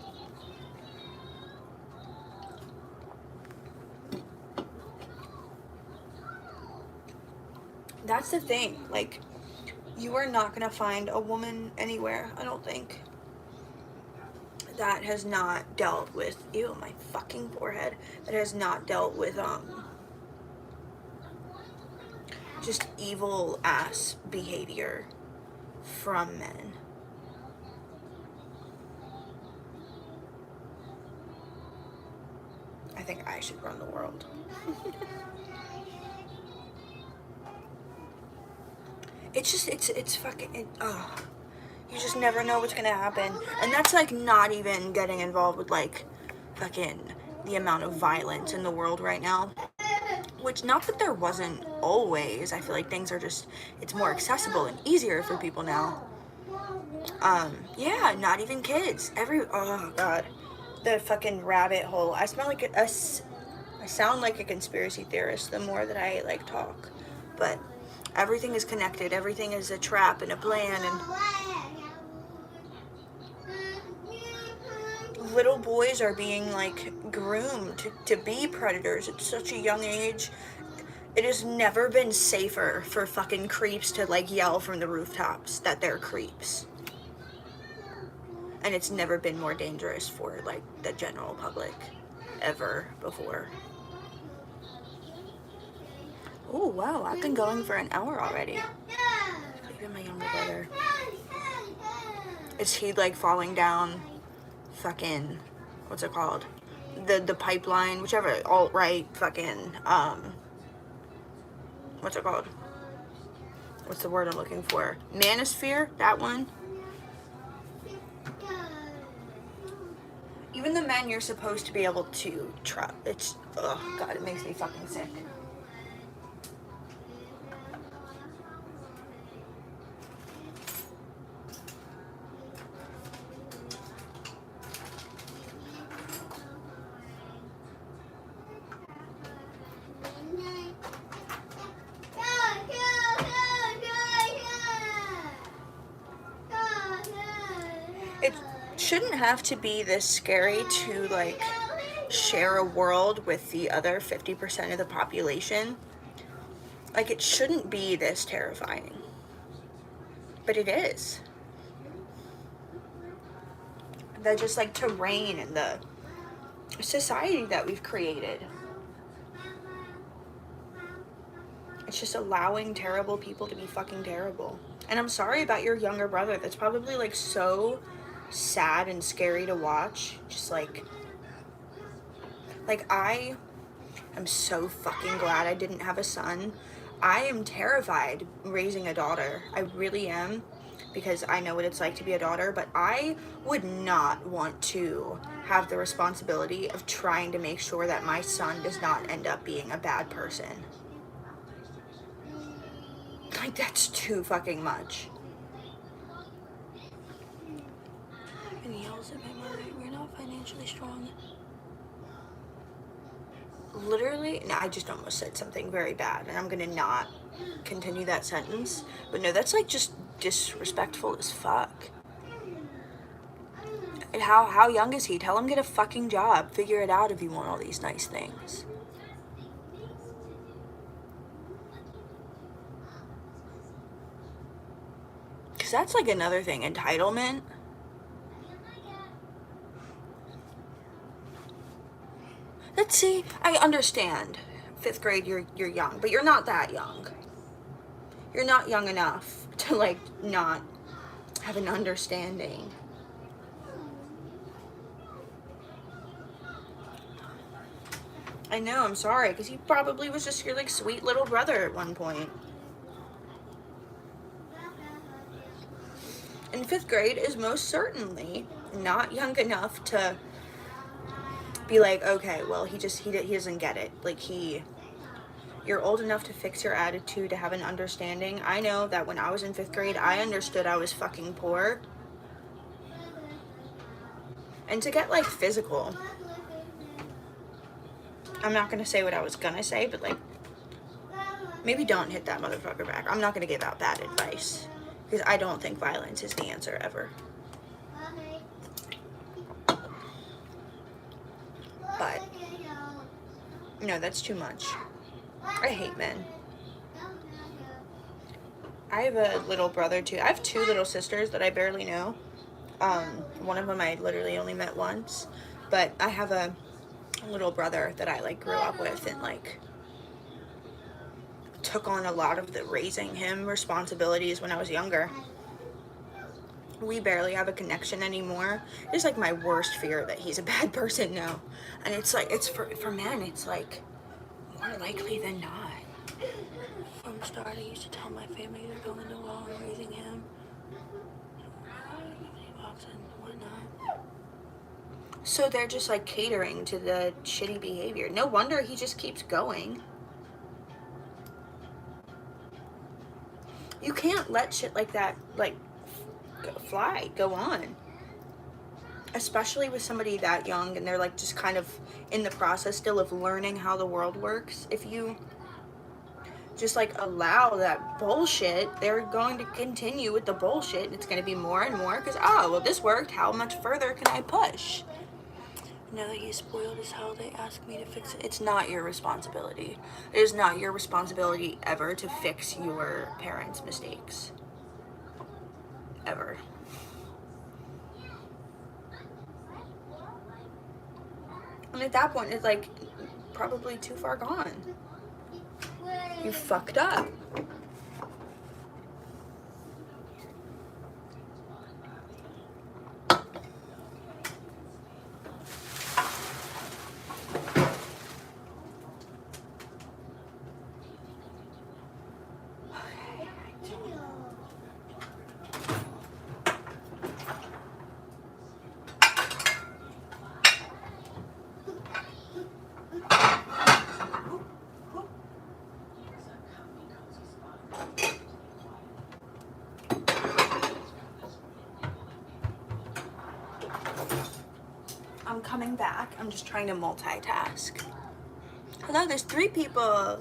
That's the thing, like, you are not gonna find a woman anywhere, I don't think, that has not dealt with, ew, my fucking forehead, that has not dealt with, just evil ass behavior from men. I think I should run the world. It's fucking, you just never know what's gonna happen. And that's like not even getting involved with like fucking the amount of violence in the world right now. Which, not that there wasn't always, I feel like things are just, it's more accessible and easier for people now. Yeah, not even kids. Oh god. The fucking rabbit hole. I sound like a conspiracy theorist the more that I like talk. But everything is connected. Everything is a trap and a plan, and little boys are being like groomed to be predators at such a young age. It has never been safer for fucking creeps to like yell from the rooftops that they're creeps. And it's never been more dangerous for like the general public ever before. Oh wow, I've been going for an hour already. Even my younger brother. Is he like falling down fucking, what's it called? The pipeline, whichever, alt-right fucking, what's it called? What's the word I'm looking for? Manosphere, that one. Even the men you're supposed to be able to trust. It's, oh God, it makes me fucking sick. It shouldn't have to be this scary to like share a world with the other 50% of the population. Like, it shouldn't be this terrifying, but it is. That just like terrain and the society that we've created. It's just allowing terrible people to be fucking terrible. And I'm sorry about your younger brother. That's probably like so sad and scary to watch. Just like I am so fucking glad I didn't have a son. I am terrified raising a daughter. I really am, because I know what it's like to be a daughter, but I would not want to have the responsibility of trying to make sure that my son does not end up being a bad person. Like, that's too fucking much. And he yells at my mother, "We're not financially strong." Literally, no, I just almost said something very bad, and I'm gonna not continue that sentence. But no, that's like just disrespectful as fuck. And how young is he? Tell him get a fucking job. Figure it out if you want all these nice things. Because that's like another thing, entitlement. Let's see, I understand. 5th grade, you're young, but you're not that young. You're not young enough to like not have an understanding. I know, I'm sorry, because he probably was just your like sweet little brother at one point. And 5th grade is most certainly not young enough to be like, okay, well, he doesn't get it. Like, you're old enough to fix your attitude, to have an understanding. I know that when I was in 5th grade, I understood I was fucking poor. And to get like physical, I'm not gonna say what I was gonna say, but like, maybe don't hit that motherfucker back. I'm not gonna give out bad advice, because I don't think violence is the answer ever. But no, that's too much. I hate men. I have a little brother too. I have 2 little sisters that I barely know. One of them I literally only met once, but I have a little brother that I like grew up with and like took on a lot of the raising him responsibilities when I was younger. We barely have a connection anymore. It's like my worst fear that he's a bad person now. And it's like, it's for men, it's like more likely than not. From the start, I used to tell my family they're going to wall and raising him. So they're just like catering to the shitty behavior. No wonder he just keeps going. You can't let shit like that like go on. Especially with somebody that young and they're like just kind of in the process still of learning how the world works. If you just like allow that bullshit, they're going to continue with the bullshit. It's going to be more and more because, oh, well, this worked. How much further can I push? Now that he's spoiled as hell, they ask me to fix it. It's not your responsibility. It is not your responsibility ever to fix your parents' mistakes. Ever. And at that point, it's like probably too far gone. You fucked up. I'm coming back. I'm just trying to multitask. Hello, there's 3 people.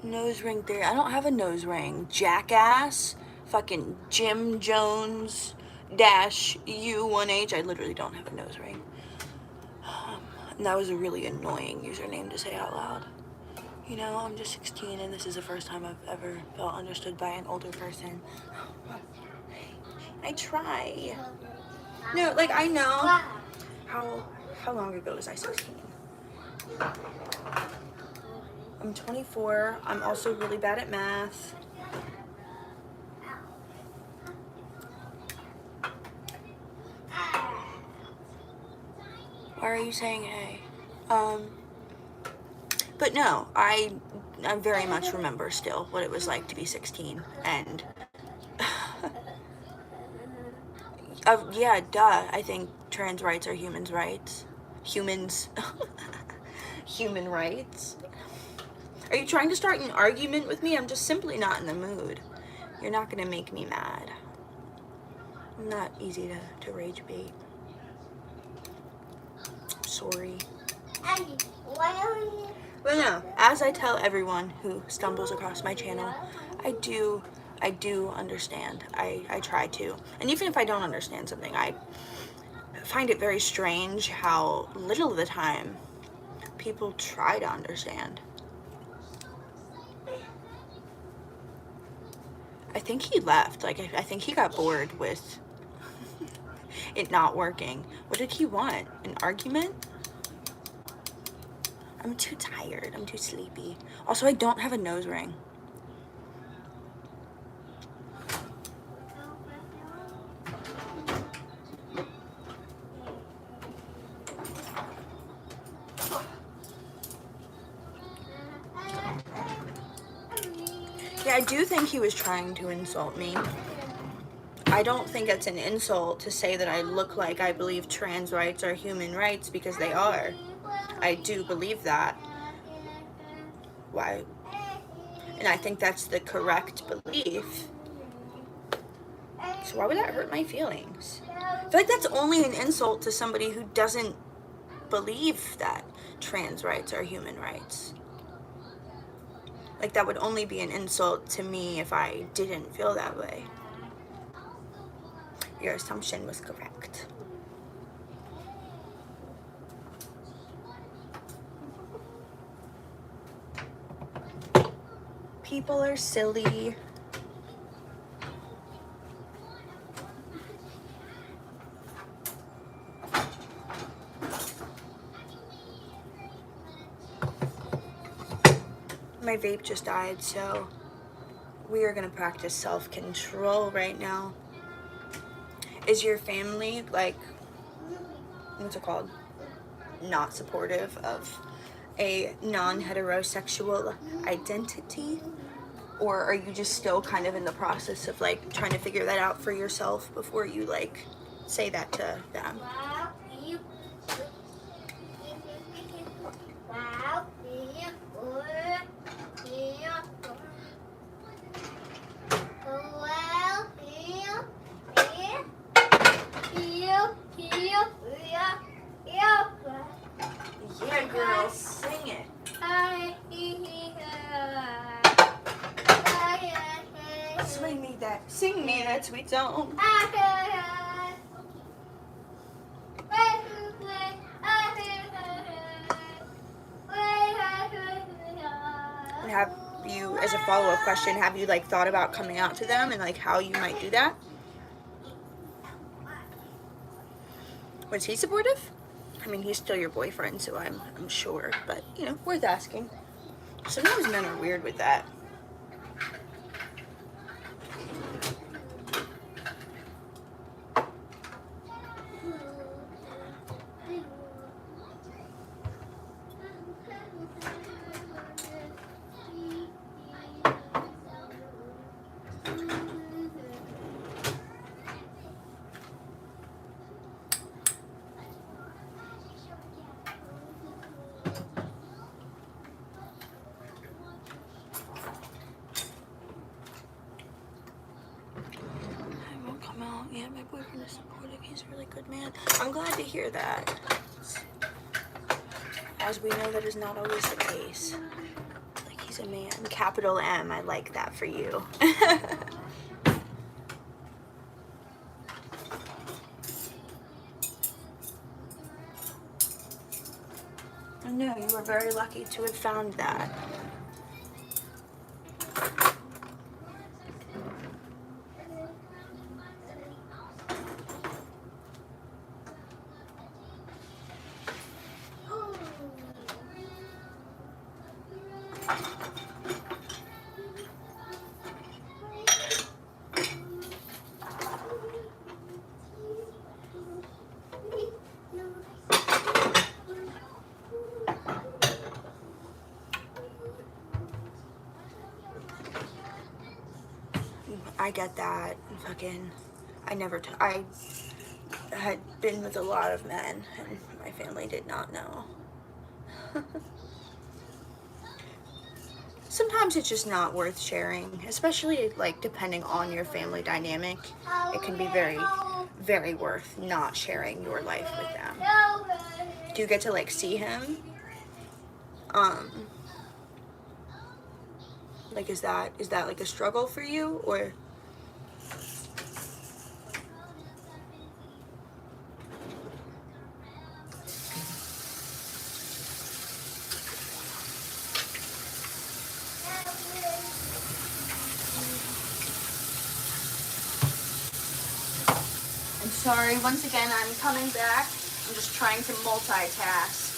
Nose ring theory. I don't have a nose ring. Jackass. Fucking Jim Jones dash U1H. I literally don't have a nose ring. And that was a really annoying username to say out loud. You know, I'm just 16 and this is the first time I've ever felt understood by an older person. I try. No, like I know how long ago was I 16? I'm 24. I'm also really bad at math. Why are you saying hey? But no, I very much remember still what it was like to be 16 and yeah, duh. I think trans rights are humans' rights. Humans. Human rights. Are you trying to start an argument with me? I'm just simply not in the mood. You're not gonna make me mad. I'm not easy to rage bait. Sorry. But no, as I tell everyone who stumbles across my channel, I do understand. I try to. And even if I don't understand something, I find it very strange how little of the time people try to understand. I think he left. Like, I think he got bored with it not working. What did he want? An argument? I'm too tired. I'm too sleepy. Also, I don't have a nose ring. Yeah, I do think he was trying to insult me. I don't think it's an insult to say that I look like I believe trans rights are human rights, because they are. I do believe that. Why? And I think that's the correct belief. So why would that hurt my feelings? I feel like that's only an insult to somebody who doesn't believe that trans rights are human rights. Like, that would only be an insult to me if I didn't feel that way. Your assumption was correct. People are silly. My vape just died, so we are gonna practice self-control right now. Is your family, like, what's it called? Not supportive of a non-heterosexual identity? Or are you just still kind of in the process of, like, trying to figure that out for yourself before you, like, say that to them? Yeah, girl, sing it. Sing me that sweet song. And have you, as a follow-up question, have you, like, thought about coming out to them and, like, how you might do that? Was he supportive? I mean, he's still your boyfriend, so I'm sure, but, you know, worth asking. Sometimes men are weird with that. he's a really good man. I'm glad to hear that. As we know, that is not always the case. Like, he's a man. Capital M, I like that for you. I know, you were very lucky to have found that. I get that. Fucking, I had been with a lot of men, and my family did not know. Sometimes it's just not worth sharing, especially like depending on your family dynamic. It can be very, very worth not sharing your life with them. Do you get to like see him? Like, is that like a struggle for you, or? I'm sorry, once again, I'm coming back. I'm just trying to multitask.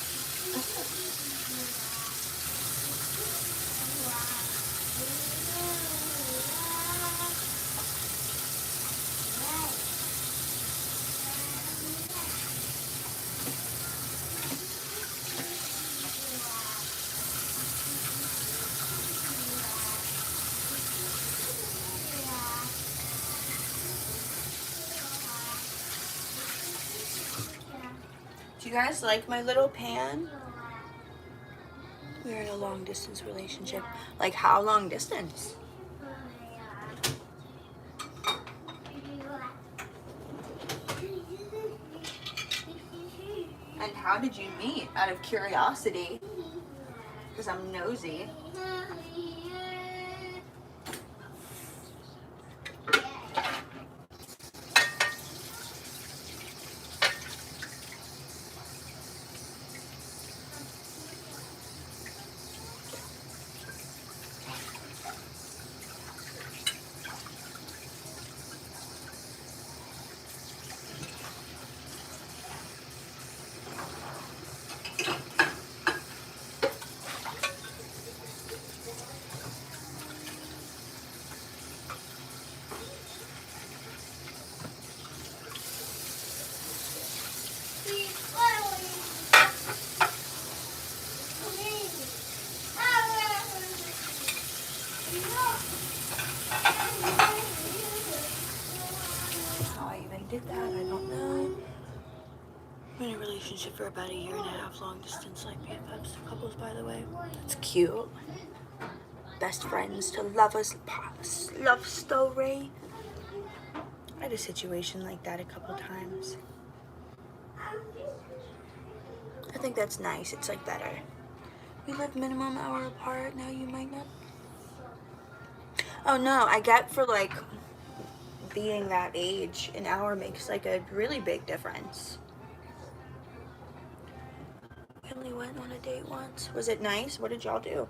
Do you guys like my little pan? We're in a long distance relationship. Like, how long distance? And how did you meet? Out of curiosity. Because I'm nosy. How I even did that, I don't know. Been in a relationship for about 1.5 years, long distance, like BFFs, couples, by the way. It's cute. Best friends to lovers, love story. I had a situation like that a couple times. I think that's nice. It's like better. We live minimum hour apart. Now you might not. Oh no, I get for like being that age, an hour makes like a really big difference. We only went on a date once. Was it nice? What did y'all do?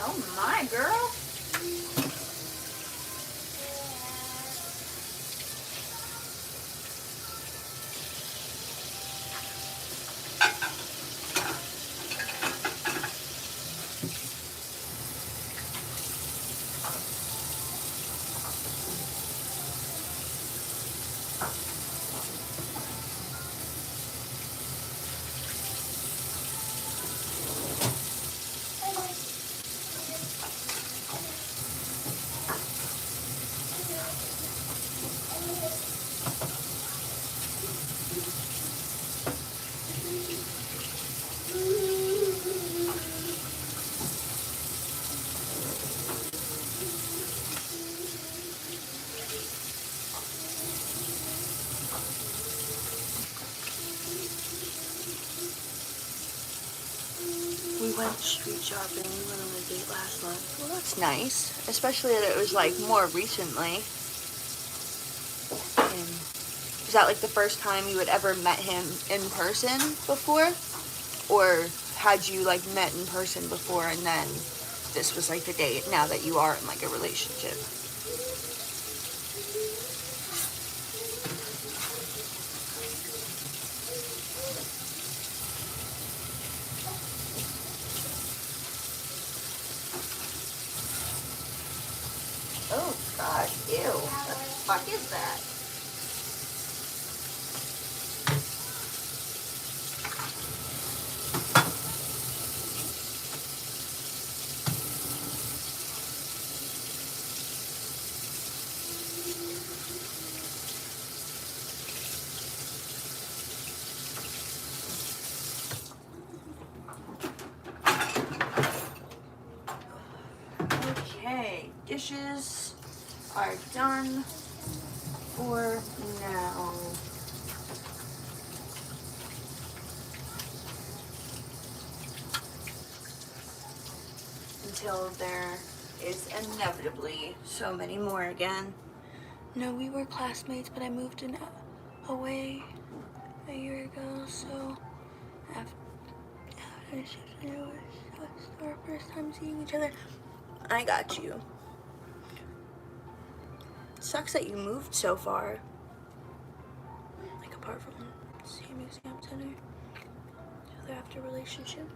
Oh my, girl. went street shopping. We went on a date last month. Well, that's nice. Especially that it was like more recently. And was that like the first time you had ever met him in person before? Or had you like met in person before and then this was like the date now that you are in like a relationship? Oh god, ew. What the fuck is that? Okay, dishes are done for now. Until there is inevitably so many more again. No, we were classmates, but I moved away a year ago, so after it was our first time seeing each other. I got you. Sucks that you moved so far. Like apart from the same exam center. Other after relationship.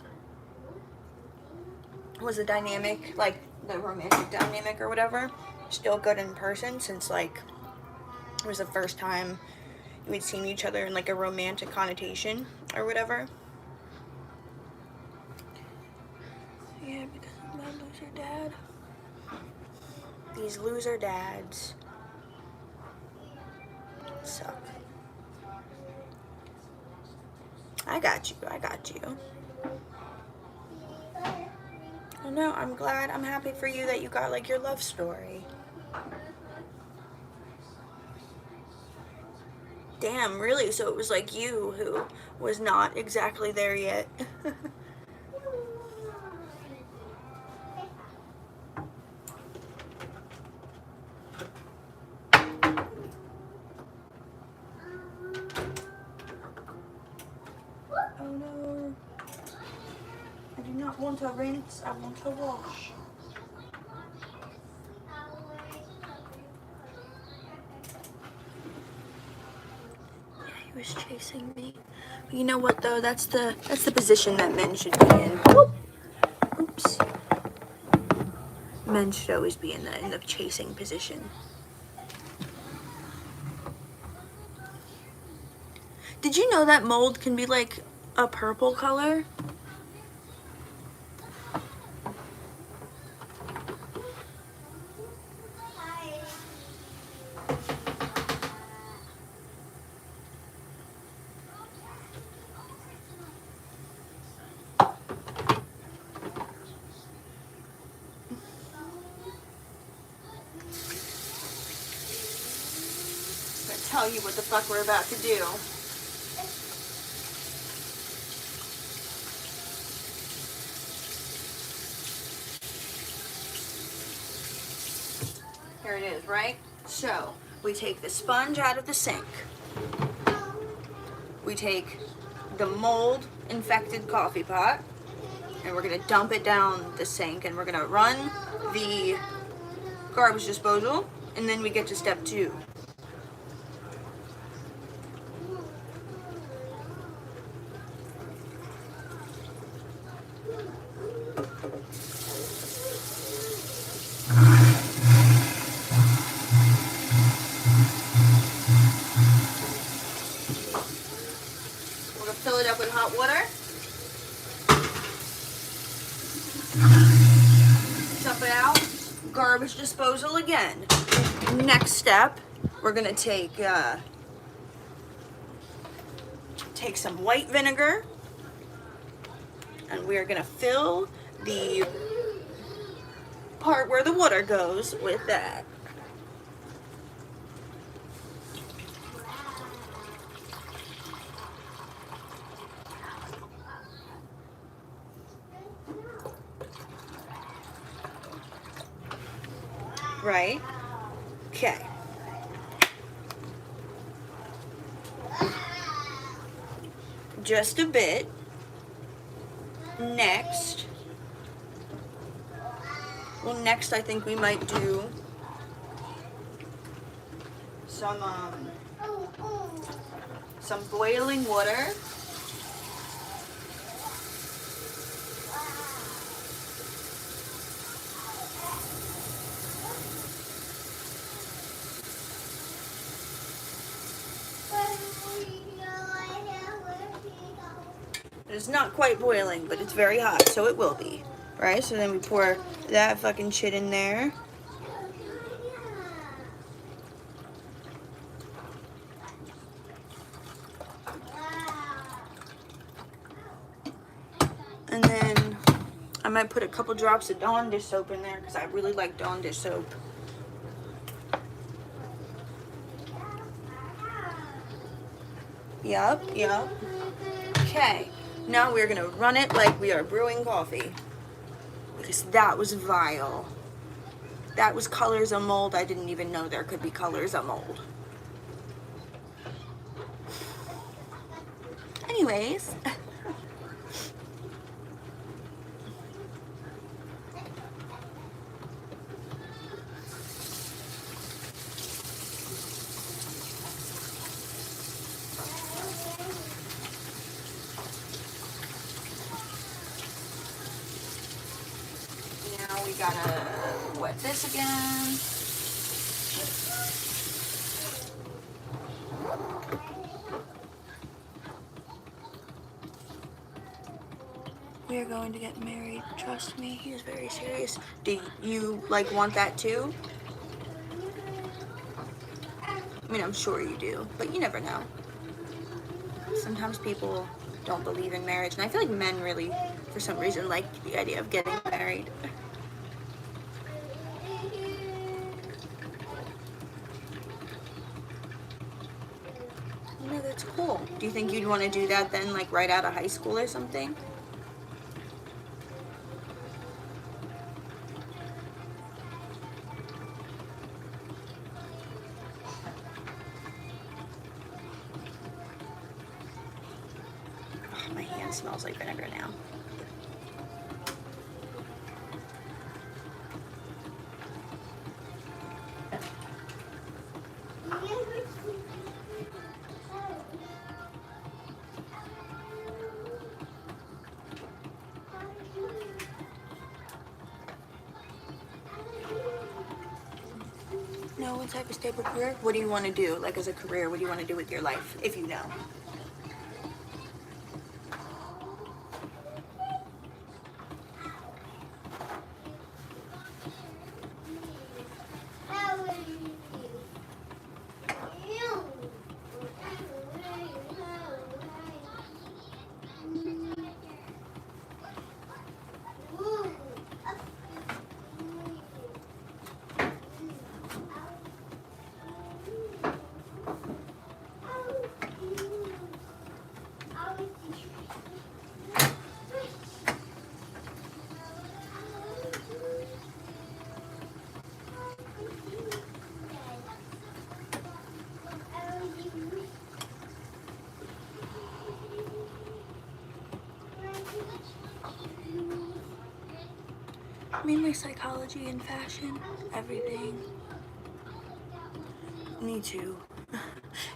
Was the dynamic, like the romantic dynamic or whatever, still good in person since like it was the first time we'd seen each other in like a romantic connotation or whatever? Yeah, because of my loser dad. These loser dads suck. I got you. Well, no, I'm glad. I'm happy for you that you got like your love story. Damn, really? So it was like you who was not exactly there yet. Oh no. I do not want to rinse, I want to wash. Yeah, he was chasing me. But you know what though? That's the position that men should be in. Oops. Men should always be in the chasing position. Did you know that mold can be like a purple color? I'm gonna tell you what the fuck we're about to do. Here it is, right? So, we take the sponge out of the sink. We take the mold infected coffee pot and we're gonna dump it down the sink and we're gonna run the garbage disposal and then we get to step 2. We're gonna fill it up with hot water. Dump it out. Garbage disposal again. Next step, we're gonna take some white vinegar and we're gonna fill the part where the water goes with that. right? Okay. Just a bit. Next. Well, next I think we might do some boiling water. It's not quite boiling, but it's very hot, so it will be. Right? So then we pour that fucking shit in there. And then I might put a couple drops of Dawn dish soap in there because I really like Dawn dish soap. Yup. Okay, now we're gonna run it like we are brewing coffee. Because that was vile. That was colors of mold. I didn't even know there could be colors of mold. Anyways. Now we gotta wet this again. We are going to get married. Trust me, he is very serious. Do you like want that too? I mean, I'm sure you do, but you never know. Sometimes people don't believe in marriage, and I feel like men really, for some reason, like the idea of getting married. No, that's cool. Do you think you'd want to do that then, like right out of high school or something? Oh, my hand smells like vinegar now. No, what type of stable career? What do you want to do, like as a career? What do you want to do with your life, if you know? Mainly psychology and fashion, everything. Me too.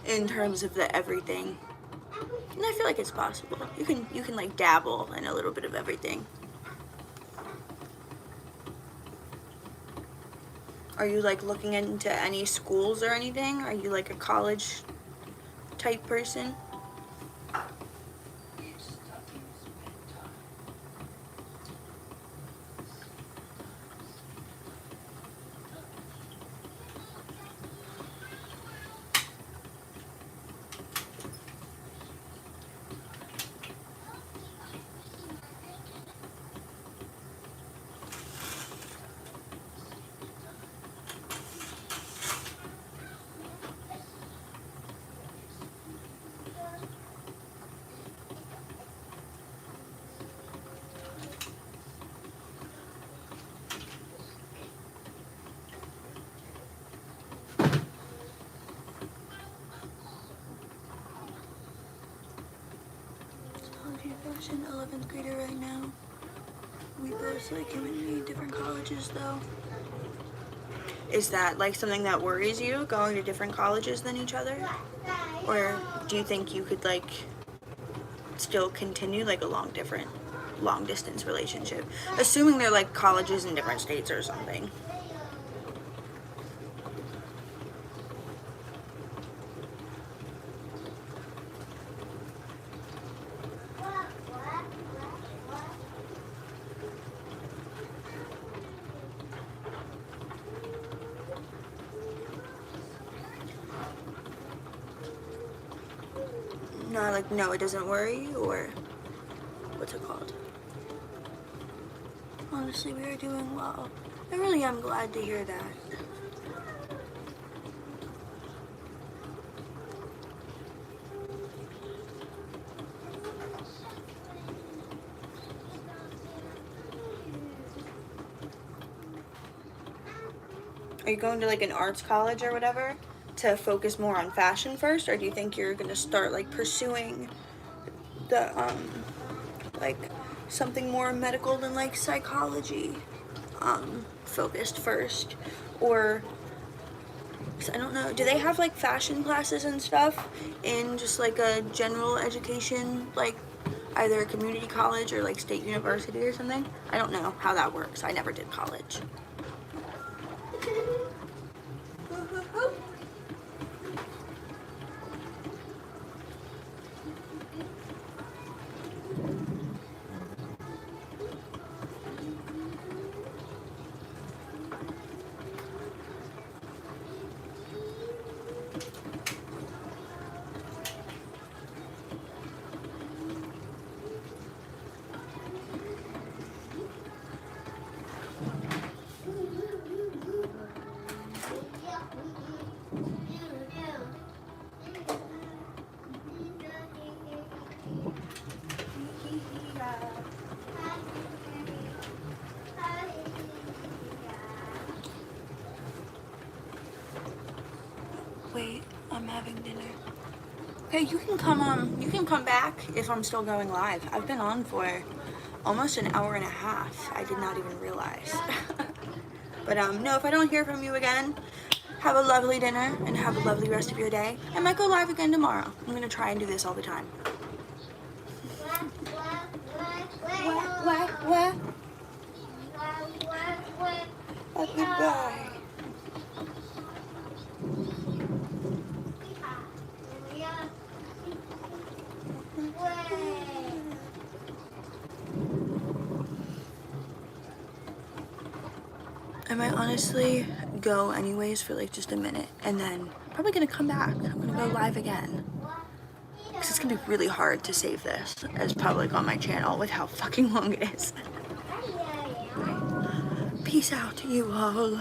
In terms of the everything. And I feel like it's possible. You can like dabble in a little bit of everything. Are you like looking into any schools or anything? Are you like a college type person? an 11th grader right now. We both like him in different colleges though. Is that like something that worries you, going to different colleges than each other? Or do you think you could like still continue like a long distance relationship? Assuming they're like colleges in different states or something. No, like, no, it doesn't worry you, or what's it called? Honestly, we are doing well. I really am glad to hear that. Are you going to like an arts college or whatever to focus more on fashion first, or do you think you're gonna start like pursuing the like something more medical than like psychology focused first? Or, 'cause I don't know, do they have like fashion classes and stuff in just like a general education, like either a community college or like state university or something? I don't know how that works. I never did college. Wait, I'm having dinner. Okay, you can come back if I'm still going live. I've been on for almost an hour and a half. I did not even realize. But no, if I don't hear from you again, have a lovely dinner and have a lovely rest of your day. I might go live again tomorrow. I'm gonna try and do this all the time. What? Goodbye. I might honestly go anyways for like just a minute, and then probably gonna come back. I'm gonna go live again, because it's gonna be really hard to save this as public on my channel with how fucking long it is. Peace out, you all.